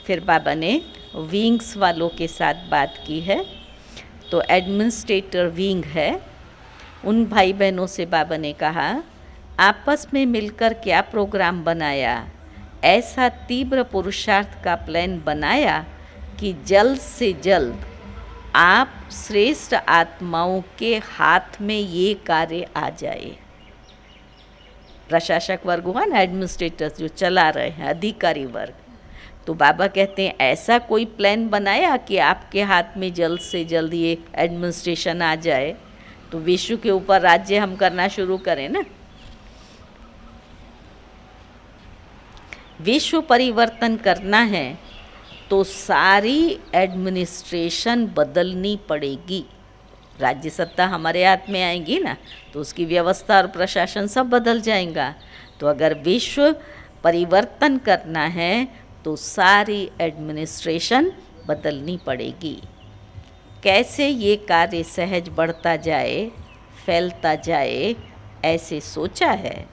फिर बाबा ने विंग्स वालों के साथ बात की है। तो एडमिनिस्ट्रेटर विंग है, उन भाई बहनों से बाबा ने कहा आपस में मिलकर क्या प्रोग्राम बनाया? ऐसा तीव्र पुरुषार्थ का प्लान बनाया कि जल्द से जल्द आप श्रेष्ठ आत्माओं के हाथ में ये कार्य आ जाए। प्रशासक वर्ग हुआ ना, एडमिनिस्ट्रेटर्स जो चला रहे हैं, अधिकारी वर्ग। तो बाबा कहते हैं ऐसा कोई प्लान बनाया कि आपके हाथ में जल्द से जल्द ये एडमिनिस्ट्रेशन आ जाए, तो विश्व के ऊपर राज्य हम करना शुरू करें ना। विश्व परिवर्तन करना है तो सारी एडमिनिस्ट्रेशन बदलनी पड़ेगी। राज्य सत्ता हमारे हाथ में आएगी ना, तो उसकी व्यवस्था और प्रशासन सब बदल जाएगा। तो अगर विश्व परिवर्तन करना है तो सारी एडमिनिस्ट्रेशन बदलनी पड़ेगी। कैसे ये कार्य सहज बढ़ता जाए, फैलता जाए, ऐसे सोचा है।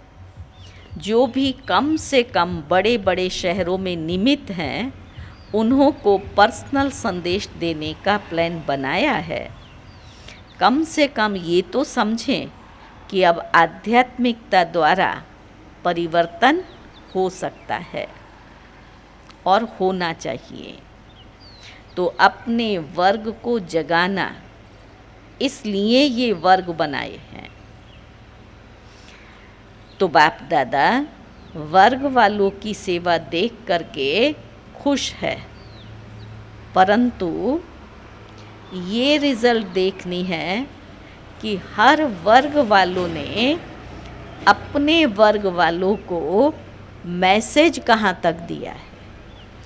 जो भी कम से कम बड़े बड़े शहरों में निमित्त हैं, उन्हों को पर्सनल संदेश देने का प्लान बनाया है। कम से कम ये तो समझें कि अब आध्यात्मिकता द्वारा परिवर्तन हो सकता है और होना चाहिए। तो अपने वर्ग को जगाना, इसलिए ये वर्ग बनाए हैं। तो बाप दादा वर्ग वालों की सेवा देख करके खुश है, परंतु ये रिज़ल्ट देखनी है कि हर वर्ग वालों ने अपने वर्ग वालों को मैसेज कहाँ तक दिया है।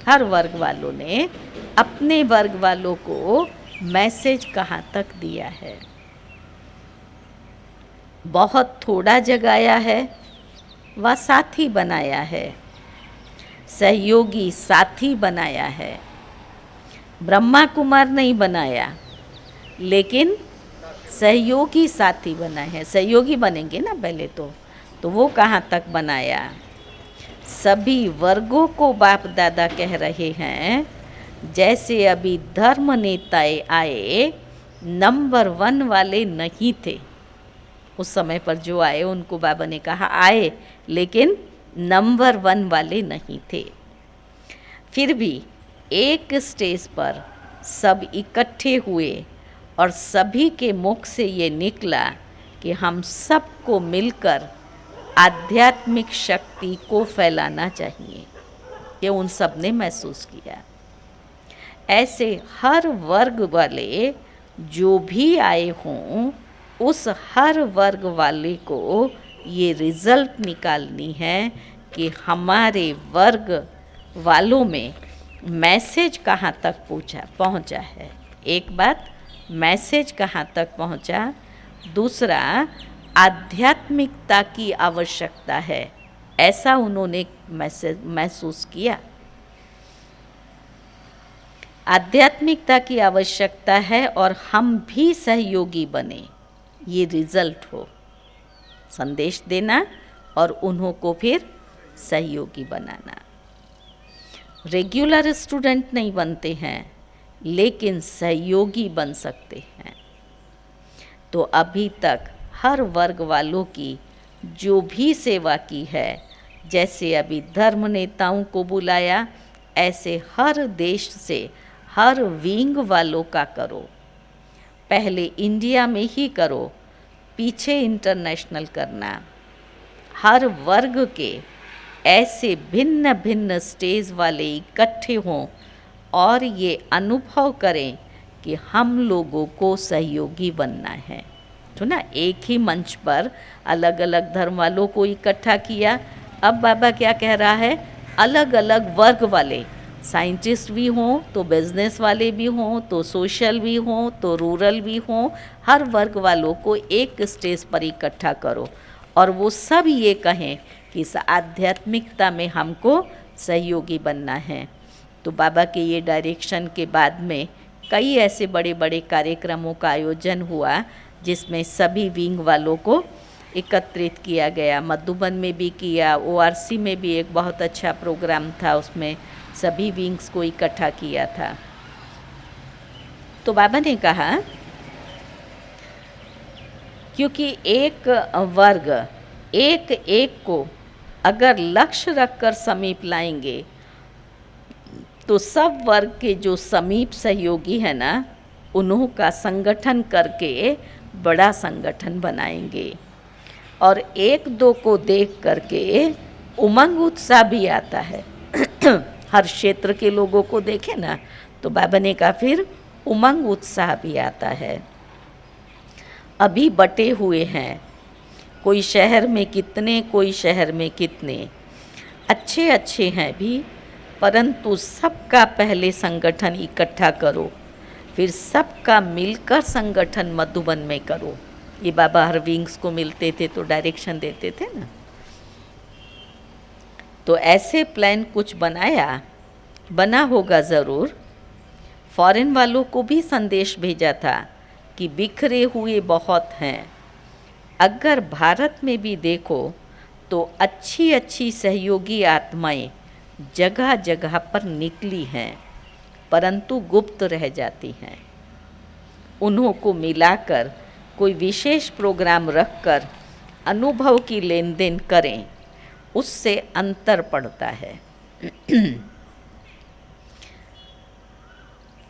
हर वर्ग वालों ने अपने वर्ग वालों को मैसेज कहाँ तक दिया है। बहुत थोड़ा जगाया है व साथी बनाया है, सहयोगी साथी बनाया है। ब्रह्मा कुमार नहीं बनाया, लेकिन सहयोगी साथी बनाए हैं। सहयोगी बनेंगे ना पहले तो वो कहाँ तक बनाया। सभी वर्गों को बाप दादा कह रहे हैं, जैसे अभी धर्म नेताएं आए, नंबर 1 वाले नहीं थे। उस समय पर जो आए उनको बाबा ने कहा आए, लेकिन नंबर 1 वाले नहीं थे। फिर भी एक स्टेज पर सब इकट्ठे हुए और सभी के मुख से ये निकला कि हम सबको मिलकर आध्यात्मिक शक्ति को फैलाना चाहिए। ये उन सब ने महसूस किया। ऐसे हर वर्ग वाले जो भी आए हों, उस हर वर्ग वाले को ये रिज़ल्ट निकालनी है कि हमारे वर्ग वालों में मैसेज कहाँ तक पहुँचा है। एक बात, मैसेज कहाँ तक पहुँचा। दूसरा, आध्यात्मिकता की आवश्यकता है, ऐसा उन्होंने महसूस किया। आध्यात्मिकता की आवश्यकता है और हम भी सहयोगी बने, ये रिज़ल्ट हो। संदेश देना और उन्हों को फिर सहयोगी बनाना। रेगुलर स्टूडेंट नहीं बनते हैं, लेकिन सहयोगी बन सकते हैं। तो अभी तक हर वर्ग वालों की जो भी सेवा की है, जैसे अभी धर्म नेताओं को बुलाया, ऐसे हर देश से हर विंग वालों का करो। पहले इंडिया में ही करो, पीछे इंटरनेशनल करना। हर वर्ग के ऐसे भिन्न भिन्न स्टेज वाले इकट्ठे हों और ये अनुभव करें कि हम लोगों को सहयोगी बनना है। तो ना, एक ही मंच पर अलग अलग धर्म वालों को इकट्ठा किया। अब बाबा क्या कह रहा है, अलग अलग वर्ग वाले, साइंटिस्ट भी हों तो बिजनेस वाले भी हों तो सोशल भी हों तो रूरल भी हों, हर वर्ग वालों को एक स्टेज पर इकट्ठा करो और वो सब ये कहें कि इस आध्यात्मिकता में हमको सहयोगी बनना है। तो बाबा के ये डायरेक्शन के बाद में कई ऐसे बड़े बड़े कार्यक्रमों का आयोजन हुआ, जिसमें सभी विंग वालों को एकत्रित किया गया। मधुबन में भी किया, ORC में भी एक बहुत अच्छा प्रोग्राम था, उसमें सभी विंग्स को इकट्ठा किया था। तो बाबा ने कहा, क्योंकि एक वर्ग एक एक को अगर लक्ष्य रखकर समीप लाएंगे, तो सब वर्ग के जो समीप सहयोगी है ना, उन्हों का संगठन करके बड़ा संगठन बनाएंगे। और एक दो को देख करके उमंग उत्साह भी आता है। हर क्षेत्र के लोगों को देखे ना, तो बाबा ने कहा फिर उमंग उत्साह भी आता है। अभी बटे हुए हैं, कोई शहर में कितने, कोई शहर में कितने। अच्छे अच्छे हैं भी, परंतु सबका पहले संगठन इकट्ठा करो, फिर सबका मिलकर संगठन मधुबन में करो। ये बाबा हरविंग्स को मिलते थे तो डायरेक्शन देते थे ना। तो ऐसे प्लान कुछ बना होगा ज़रूर। फॉरेन वालों को भी संदेश भेजा था कि बिखरे हुए बहुत हैं। अगर भारत में भी देखो तो अच्छी अच्छी सहयोगी आत्माएं जगह जगह पर निकली हैं, परंतु गुप्त रह जाती हैं। उन्हों को मिलाकर कोई विशेष प्रोग्राम रखकर अनुभव की लेन देन करें, उससे अंतर पड़ता है।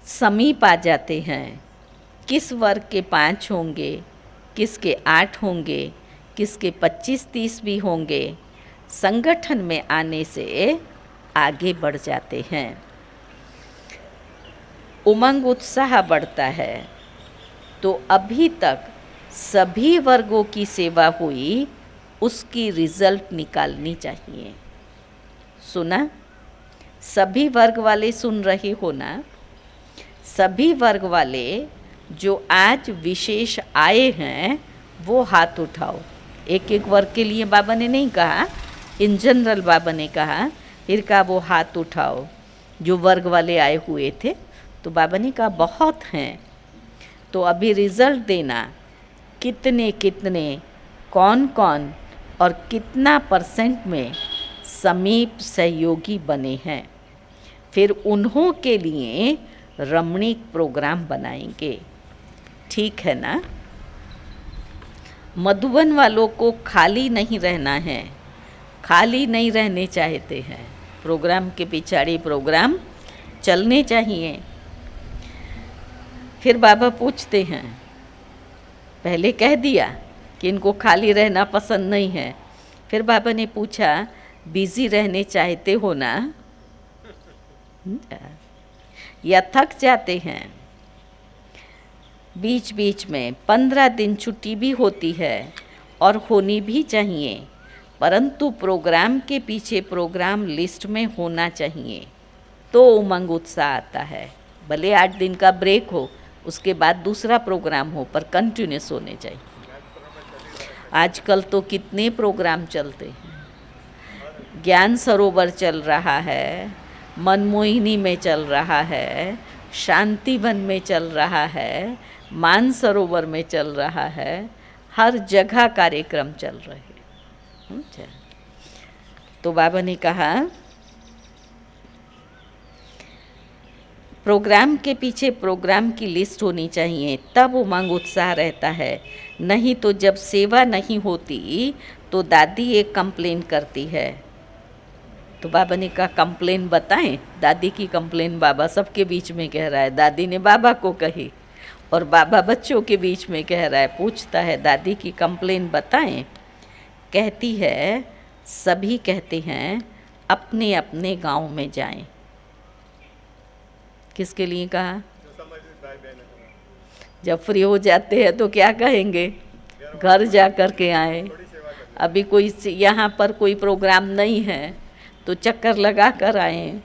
समीप आ जाते हैं। किस वर्ग के 5 होंगे, किसके 8 होंगे, किसके 25-30 भी होंगे, संगठन में आने से आगे बढ़ जाते हैं। उमंग उत्साह बढ़ता है। तो अभी तक सभी वर्गों की सेवा हुई, उसकी रिजल्ट निकालनी चाहिए। सुना? सभी वर्ग वाले सुन रहे हो ना? सभी वर्ग वाले जो आज विशेष आए हैं वो हाथ उठाओ। एक एक वर्ग के लिए बाबा ने नहीं कहा, इन जनरल बाबा ने कहा, फिर कहा वो हाथ उठाओ जो वर्ग वाले आए हुए थे। तो बाबा ने कहा बहुत हैं। तो अभी रिज़ल्ट देना, कितने कितने, कौन कौन और कितना % में समीप सहयोगी बने हैं। फिर उन्हों के लिए रमणीक प्रोग्राम बनाएंगे। ठीक है ना? मधुबन वालों को खाली नहीं रहना है, खाली नहीं रहने चाहते हैं। प्रोग्राम के पिछाड़ी प्रोग्राम चलने चाहिए। फिर बाबा पूछते हैं, पहले कह दिया कि इनको खाली रहना पसंद नहीं है। फिर बाबा ने पूछा, बिजी रहने चाहते हो ना, या थक जाते हैं? बीच बीच में 15 दिन छुट्टी भी होती है और होनी भी चाहिए, परंतु प्रोग्राम के पीछे प्रोग्राम लिस्ट में होना चाहिए तो उमंग उत्साह आता है। भले 8 दिन का ब्रेक हो, उसके बाद दूसरा प्रोग्राम हो, पर कंटिन्यूस होने चाहिए। आजकल तो कितने प्रोग्राम चलते हैं। ज्ञान सरोवर चल रहा है, मनमोहिनी में चल रहा है, शांतिवन में चल रहा है, मानसरोवर में चल रहा है, हर जगह कार्यक्रम चल रहे हैं। तो बाबा ने कहा प्रोग्राम के पीछे प्रोग्राम की लिस्ट होनी चाहिए, तब उमंग उत्साह रहता है। नहीं तो जब सेवा नहीं होती तो दादी एक कंप्लेन करती है। तो बाबा ने कहा कंप्लेन बताएं। दादी की कंप्लेन बाबा सबके बीच में कह रहा है। दादी ने बाबा को कही और बाबा बच्चों के बीच में कह रहा है, पूछता है दादी की कंप्लेन बताएं। कहती है, सभी कहते हैं अपने अपने गांव में जाएं। किसके लिए कहा? जब फ्री हो जाते हैं तो क्या कहेंगे? घर जा कर के आए। अभी कोई यहाँ पर कोई प्रोग्राम नहीं है तो चक्कर लगा कर आए।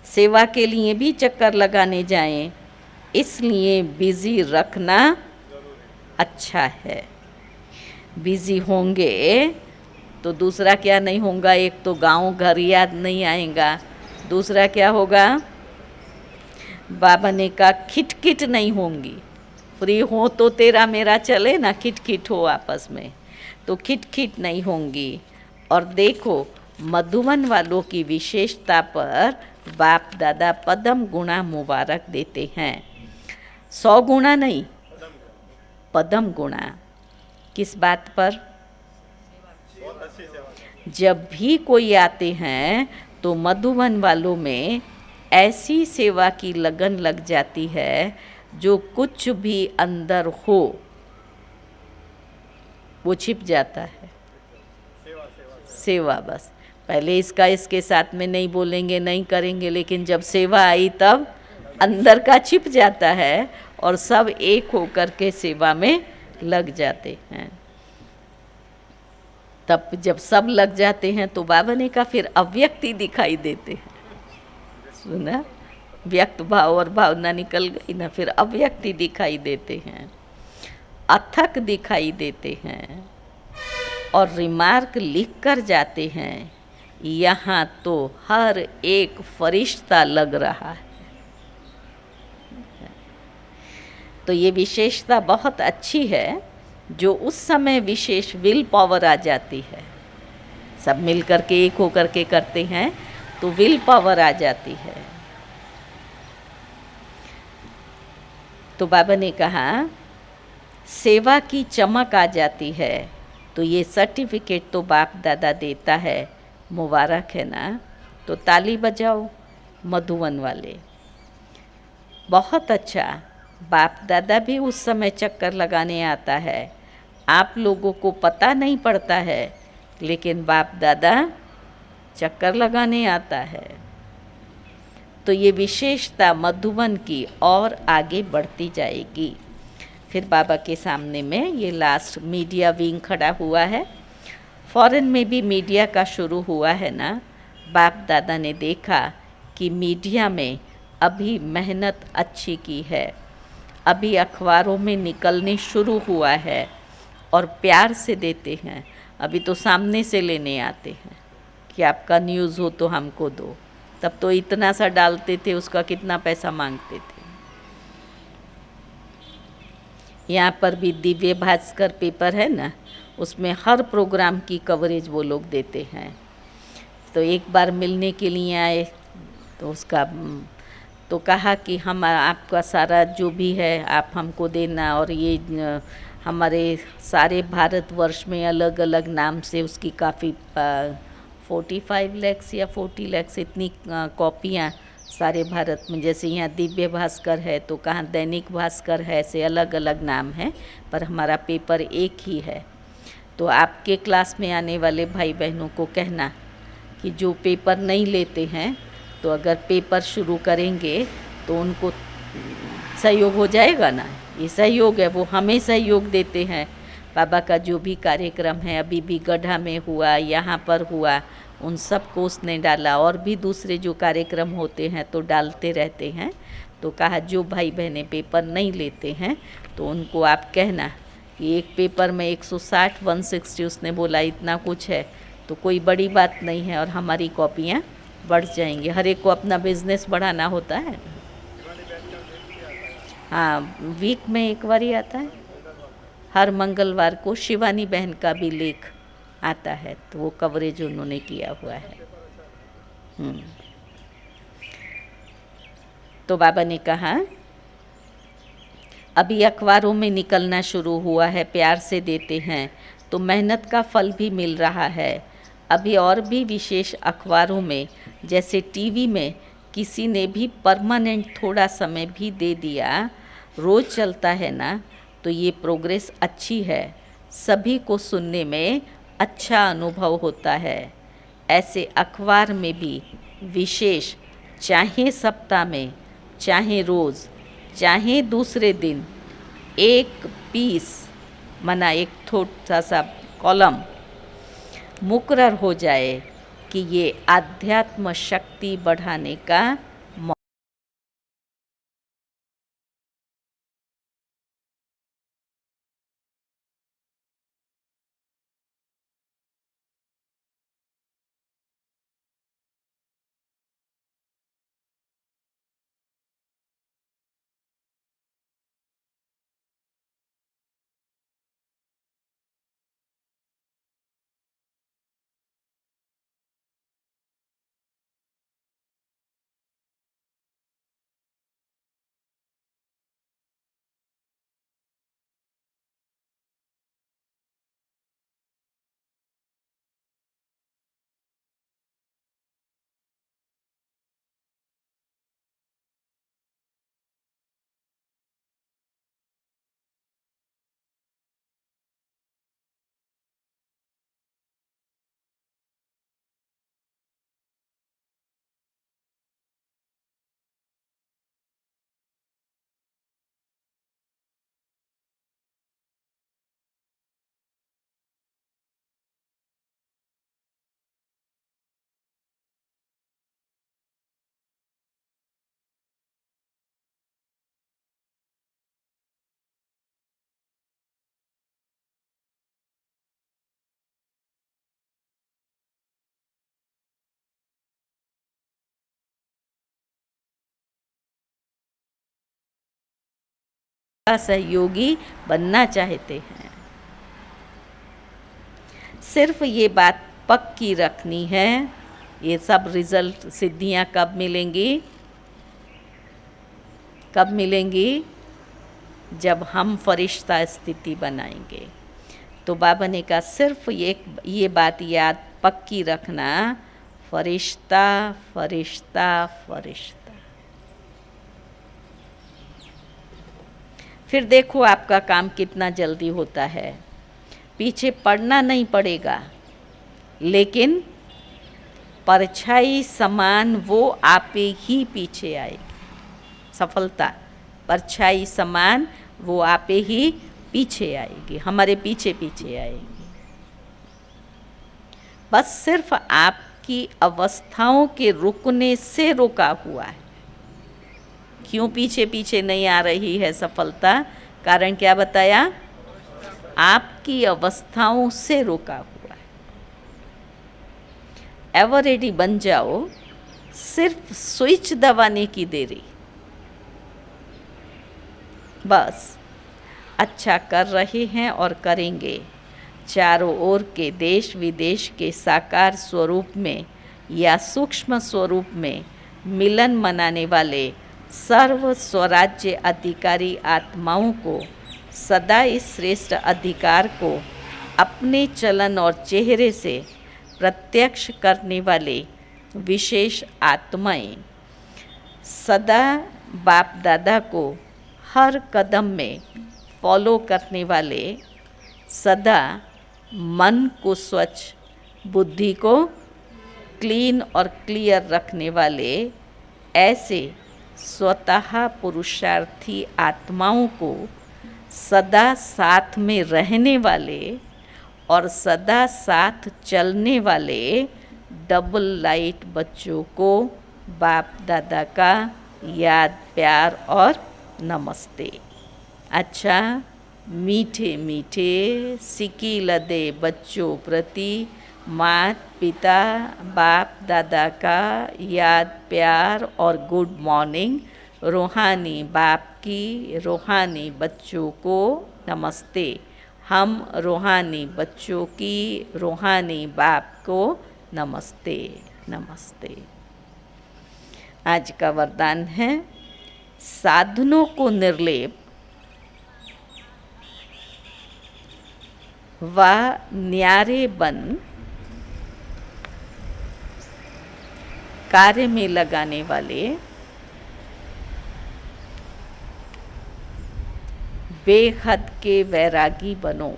सेवा के लिए भी चक्कर लगाने जाएं, इसलिए बिजी रखना अच्छा है। बिजी होंगे तो दूसरा क्या नहीं होगा? एक तो गांव घर याद नहीं आएगा, दूसरा क्या होगा? बाबा ने कहा खिटखिट नहीं होंगी। फ्री हो तो तेरा मेरा चले ना, खिटखिट हो आपस में, तो खिटखिट नहीं होंगी। और देखो मधुबन वालों की विशेषता पर बाप दादा पदम गुणा मुबारक देते हैं। 100 गुणा नहीं, पदम गुणा। किस बात पर? जब भी कोई आते हैं तो मधुबन वालों में ऐसी सेवा की लगन लग जाती है जो कुछ भी अंदर हो वो छिप जाता है। सेवा बस। पहले इसका इसके साथ में नहीं बोलेंगे, नहीं करेंगे, लेकिन जब सेवा आई तब अंदर का छिप जाता है और सब एक होकर के सेवा में लग जाते हैं। तब जब सब लग जाते हैं तो बाबा ने कहा फिर अव्यक्ति दिखाई देते हैं। सुना, व्यक्त भाव और भावना निकल गई ना, फिर अव्यक्ति दिखाई देते हैं, अथक दिखाई देते हैं और रिमार्क लिख कर जाते हैं, यहाँ तो हर एक फरिश्ता लग रहा है। तो ये विशेषता बहुत अच्छी है, जो उस समय विशेष विल पावर आ जाती है। सब मिल कर के एक होकर के करते हैं तो विल पावर आ जाती है। तो बाबा ने कहा सेवा की चमक आ जाती है। तो ये सर्टिफिकेट तो बाप दादा देता है, मुबारक है ना। तो ताली बजाओ मधुवन वाले, बहुत अच्छा। बाप दादा भी उस समय चक्कर लगाने आता है, आप लोगों को पता नहीं पड़ता है, लेकिन बाप दादा चक्कर लगाने आता है। तो ये विशेषता मधुबन की और आगे बढ़ती जाएगी। फिर बाबा के सामने में ये लास्ट मीडिया विंग खड़ा हुआ है। फॉरेन में भी मीडिया का शुरू हुआ है ना। बाप दादा ने देखा कि मीडिया में अभी मेहनत अच्छी की है, अभी अखबारों में निकलने शुरू हुआ है और प्यार से देते हैं। अभी तो सामने से लेने आते हैं कि आपका न्यूज़ हो तो हमको दो। तब तो इतना सा डालते थे, उसका कितना पैसा मांगते थे। यहाँ पर भी दिव्य भास्कर पेपर है ना, उसमें हर प्रोग्राम की कवरेज वो लोग देते हैं। तो एक बार मिलने के लिए आए तो उसका तो कहा कि हम आपका सारा जो भी है आप हमको देना, और ये हमारे सारे भारतवर्ष में अलग अलग नाम से उसकी काफ़ी 45 लैक्स या 40 लैक्स इतनी कॉपियाँ सारे भारत में। जैसे यहाँ दिव्य भास्कर है तो कहाँ दैनिक भास्कर है, ऐसे अलग अलग नाम है, पर हमारा पेपर एक ही है। तो आपके क्लास में आने वाले भाई बहनों को कहना कि जो पेपर नहीं लेते हैं तो अगर पेपर शुरू करेंगे तो उनको सहयोग हो जाएगा ना। ये सहयोग है, वो हमें सहयोग देते हैं। बाबा का जो भी कार्यक्रम है, अभी भी गढ़ा में हुआ, यहाँ पर हुआ, उन सब को उसने डाला, और भी दूसरे जो कार्यक्रम होते हैं तो डालते रहते हैं। तो कहा जो भाई बहनें पेपर नहीं लेते हैं तो उनको आप कहना कि एक पेपर में 160 160 उसने बोला इतना कुछ है, तो कोई बड़ी बात नहीं है और हमारी कॉपियाँ बढ़ जाएंगी। हर एक को अपना बिजनेस बढ़ाना होता है। हाँ, वीक में एक बार ही आता है। हर मंगलवार को शिवानी बहन का भी लेख आता है, तो वो कवरेज उन्होंने किया हुआ है। तो बाबा ने कहा अभी अखबारों में निकलना शुरू हुआ है, प्यार से देते हैं तो मेहनत का फल भी मिल रहा है। अभी और भी विशेष अखबारों में, जैसे टीवी में किसी ने भी परमानेंट थोड़ा समय भी दे दिया, रोज़ चलता है ना, तो ये प्रोग्रेस अच्छी है, सभी को सुनने में अच्छा अनुभव होता है। ऐसे अखबार में भी विशेष, चाहे सप्ताह में, चाहे रोज़, चाहे दूसरे दिन, एक पीस मना एक छोटा सा कॉलम मुकर्रर हो जाए कि ये आध्यात्म शक्ति बढ़ाने का सहयोगी बनना चाहते हैं। सिर्फ ये बात पक्की रखनी है, ये सब रिजल्ट सिद्धियां कब मिलेंगी? कब मिलेंगी? जब हम फरिश्ता स्थिति बनाएंगे। तो बाबा ने कहा सिर्फ ये बात याद पक्की रखना, फरिश्ता फरिश्ता फरिश्ता। फिर देखो आपका काम कितना जल्दी होता है। पीछे पड़ना नहीं पड़ेगा, लेकिन परछाई समान वो आपे ही पीछे आएगी। सफलता परछाई समान वो आपे ही पीछे आएगी, हमारे पीछे पीछे आएगी। बस सिर्फ आपकी अवस्थाओं के रुकने से रुका हुआ है। क्यों पीछे पीछे नहीं आ रही है सफलता? कारण क्या बताया? आपकी अवस्थाओं से रुका हुआ है। एवर रेडी बन जाओ, सिर्फ स्विच दबाने की देरी। बस अच्छा कर रहे हैं और करेंगे। चारों ओर के देश विदेश के साकार स्वरूप में या सूक्ष्म स्वरूप में मिलन मनाने वाले सर्व स्वराज्य अधिकारी आत्माओं को सदा इस श्रेष्ठ अधिकार को अपने चलन और चेहरे से प्रत्यक्ष करने वाले विशेष आत्माएं, सदा बाप दादा को हर कदम में फॉलो करने वाले, सदा मन को स्वच्छ, बुद्धि को क्लीन और क्लियर रखने वाले ऐसे स्वतः पुरुषार्थी आत्माओं को सदा साथ में रहने वाले और सदा साथ चलने वाले डबल लाइट बच्चों को बाप दादा का याद, प्यार और नमस्ते। अच्छा, मीठे मीठे सिकी लदे बच्चों प्रति माता पिता बाप दादा का याद, प्यार और गुड मॉर्निंग। रूहानी बाप की रूहानी बच्चों को नमस्ते। हम रूहानी बच्चों की रूहानी बाप को नमस्ते नमस्ते। आज का वरदान है, साधनों को निर्लेप व न्यारे बन कार्य में लगाने वाले बेहद के वैरागी बनो।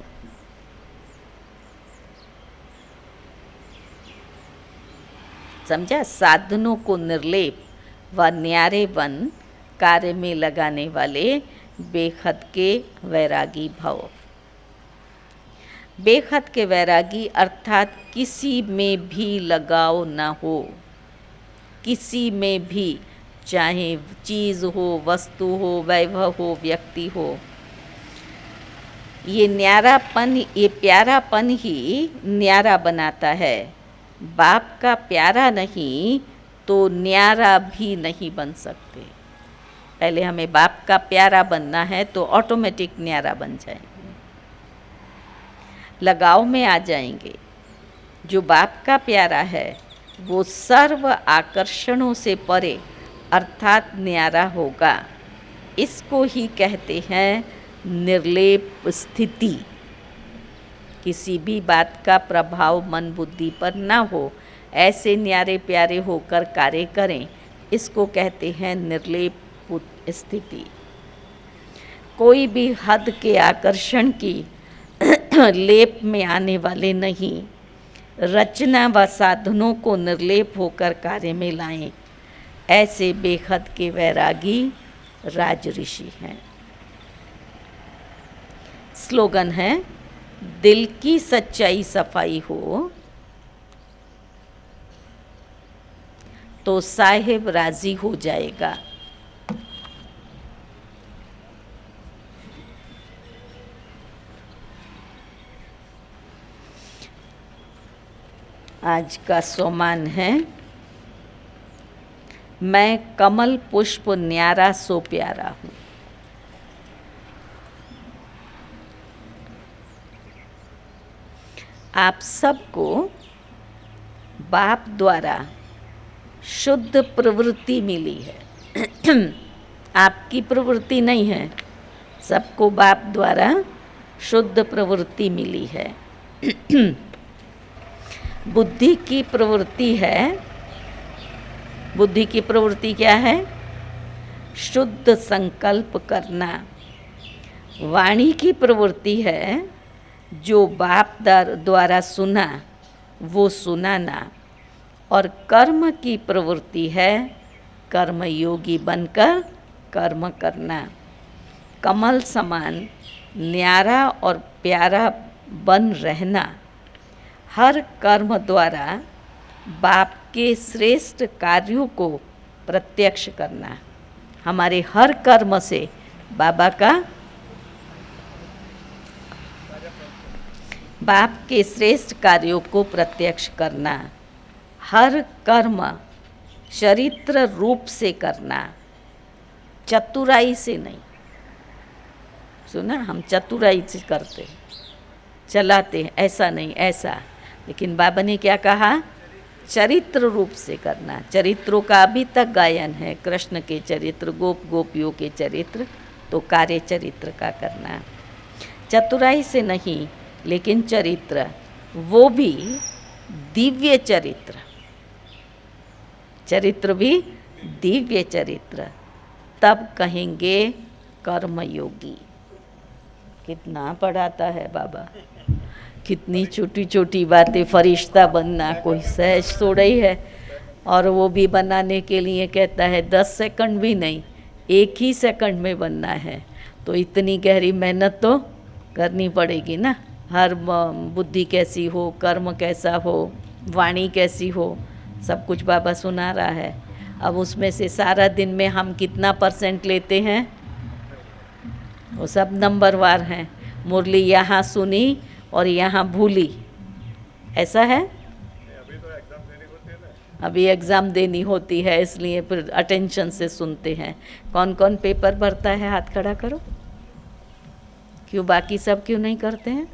समझा? साधनों को निर्लेप व न्यारे बन कार्य में लगाने वाले बेहद के वैरागी भव। बेहद के वैरागी अर्थात किसी में भी लगाव न हो, किसी में भी, चाहे चीज़ हो, वस्तु हो, वैभव हो, व्यक्ति हो। ये न्यारापन, ये प्यारापन ही न्यारा बनाता है। बाप का प्यारा नहीं तो न्यारा भी नहीं बन सकते। पहले हमें बाप का प्यारा बनना है तो ऑटोमेटिक न्यारा बन जाएंगे, लगाव में आ जाएंगे। जो बाप का प्यारा है वो सर्व आकर्षणों से परे अर्थात न्यारा होगा। इसको ही कहते हैं निर्लेप स्थिति। किसी भी बात का प्रभाव मन बुद्धि पर ना हो, ऐसे न्यारे प्यारे होकर कार्य करें, इसको कहते हैं निर्लेप स्थिति। कोई भी हद के आकर्षण की लेप में आने वाले नहीं, रचना व साधनों को निर्लेप होकर कार्य में लाएं, ऐसे बेहद के वैरागी राज ऋषि हैं। स्लोगन है, दिल की सच्चाई सफाई हो तो साहिब राजी हो जाएगा। आज का सोमान है, मैं कमल पुष्प न्यारा सो प्यारा हूँ। आप सबको बाप द्वारा शुद्ध प्रवृत्ति मिली है। आपकी प्रवृत्ति नहीं है, सबको बाप द्वारा शुद्ध प्रवृत्ति मिली है। बुद्धि की प्रवृत्ति है, बुद्धि की प्रवृत्ति क्या है? शुद्ध संकल्प करना। वाणी की प्रवृत्ति है, जो बाप द्वारा सुना वो सुनाना। और कर्म की प्रवृत्ति है, कर्मयोगी बनकर कर्म करना। कमल समान न्यारा और प्यारा बन रहना। हर कर्म द्वारा बाप के श्रेष्ठ कार्यों को प्रत्यक्ष करना। हमारे हर कर्म से बाबा का, बाप के श्रेष्ठ कार्यों को प्रत्यक्ष करना। हर कर्म चरित्र रूप से करना, चतुराई से नहीं। सुना, हम चतुराई से करते चलाते हैं, ऐसा नहीं, ऐसा। लेकिन बाबा ने क्या कहा? चरित्र रूप से करना। चरित्रों का अभी तक गायन है, कृष्ण के चरित्र, गोप गोपियों के चरित्र, तो कार्य चरित्र का करना। चतुराई से नहीं, लेकिन चरित्र, वो भी दिव्य चरित्र, चरित्र भी दिव्य चरित्र, तब कहेंगे कर्मयोगी। कितना पढ़ाता है बाबा, कितनी छोटी छोटी बातें। फरिश्ता बनना कोई सहज थोड़ा ही है, और वो भी बनाने के लिए कहता है 10 सेकंड भी नहीं, 1 ही सेकंड में बनना है। तो इतनी गहरी मेहनत तो करनी पड़ेगी ना। हर बुद्धि कैसी हो, कर्म कैसा हो, वाणी कैसी हो, सब कुछ बाबा सुना रहा है। अब उसमें से सारा दिन में हम कितना % लेते हैं, वो सब नंबरवार हैं। मुरली यहाँ सुनी और यहाँ भूली, ऐसा है। अभी एग्ज़ाम देनी होती है, इसलिए फिर अटेंशन से सुनते हैं। कौन कौन पेपर भरता है? हाथ खड़ा करो। क्यों बाकी सब क्यों नहीं करते हैं?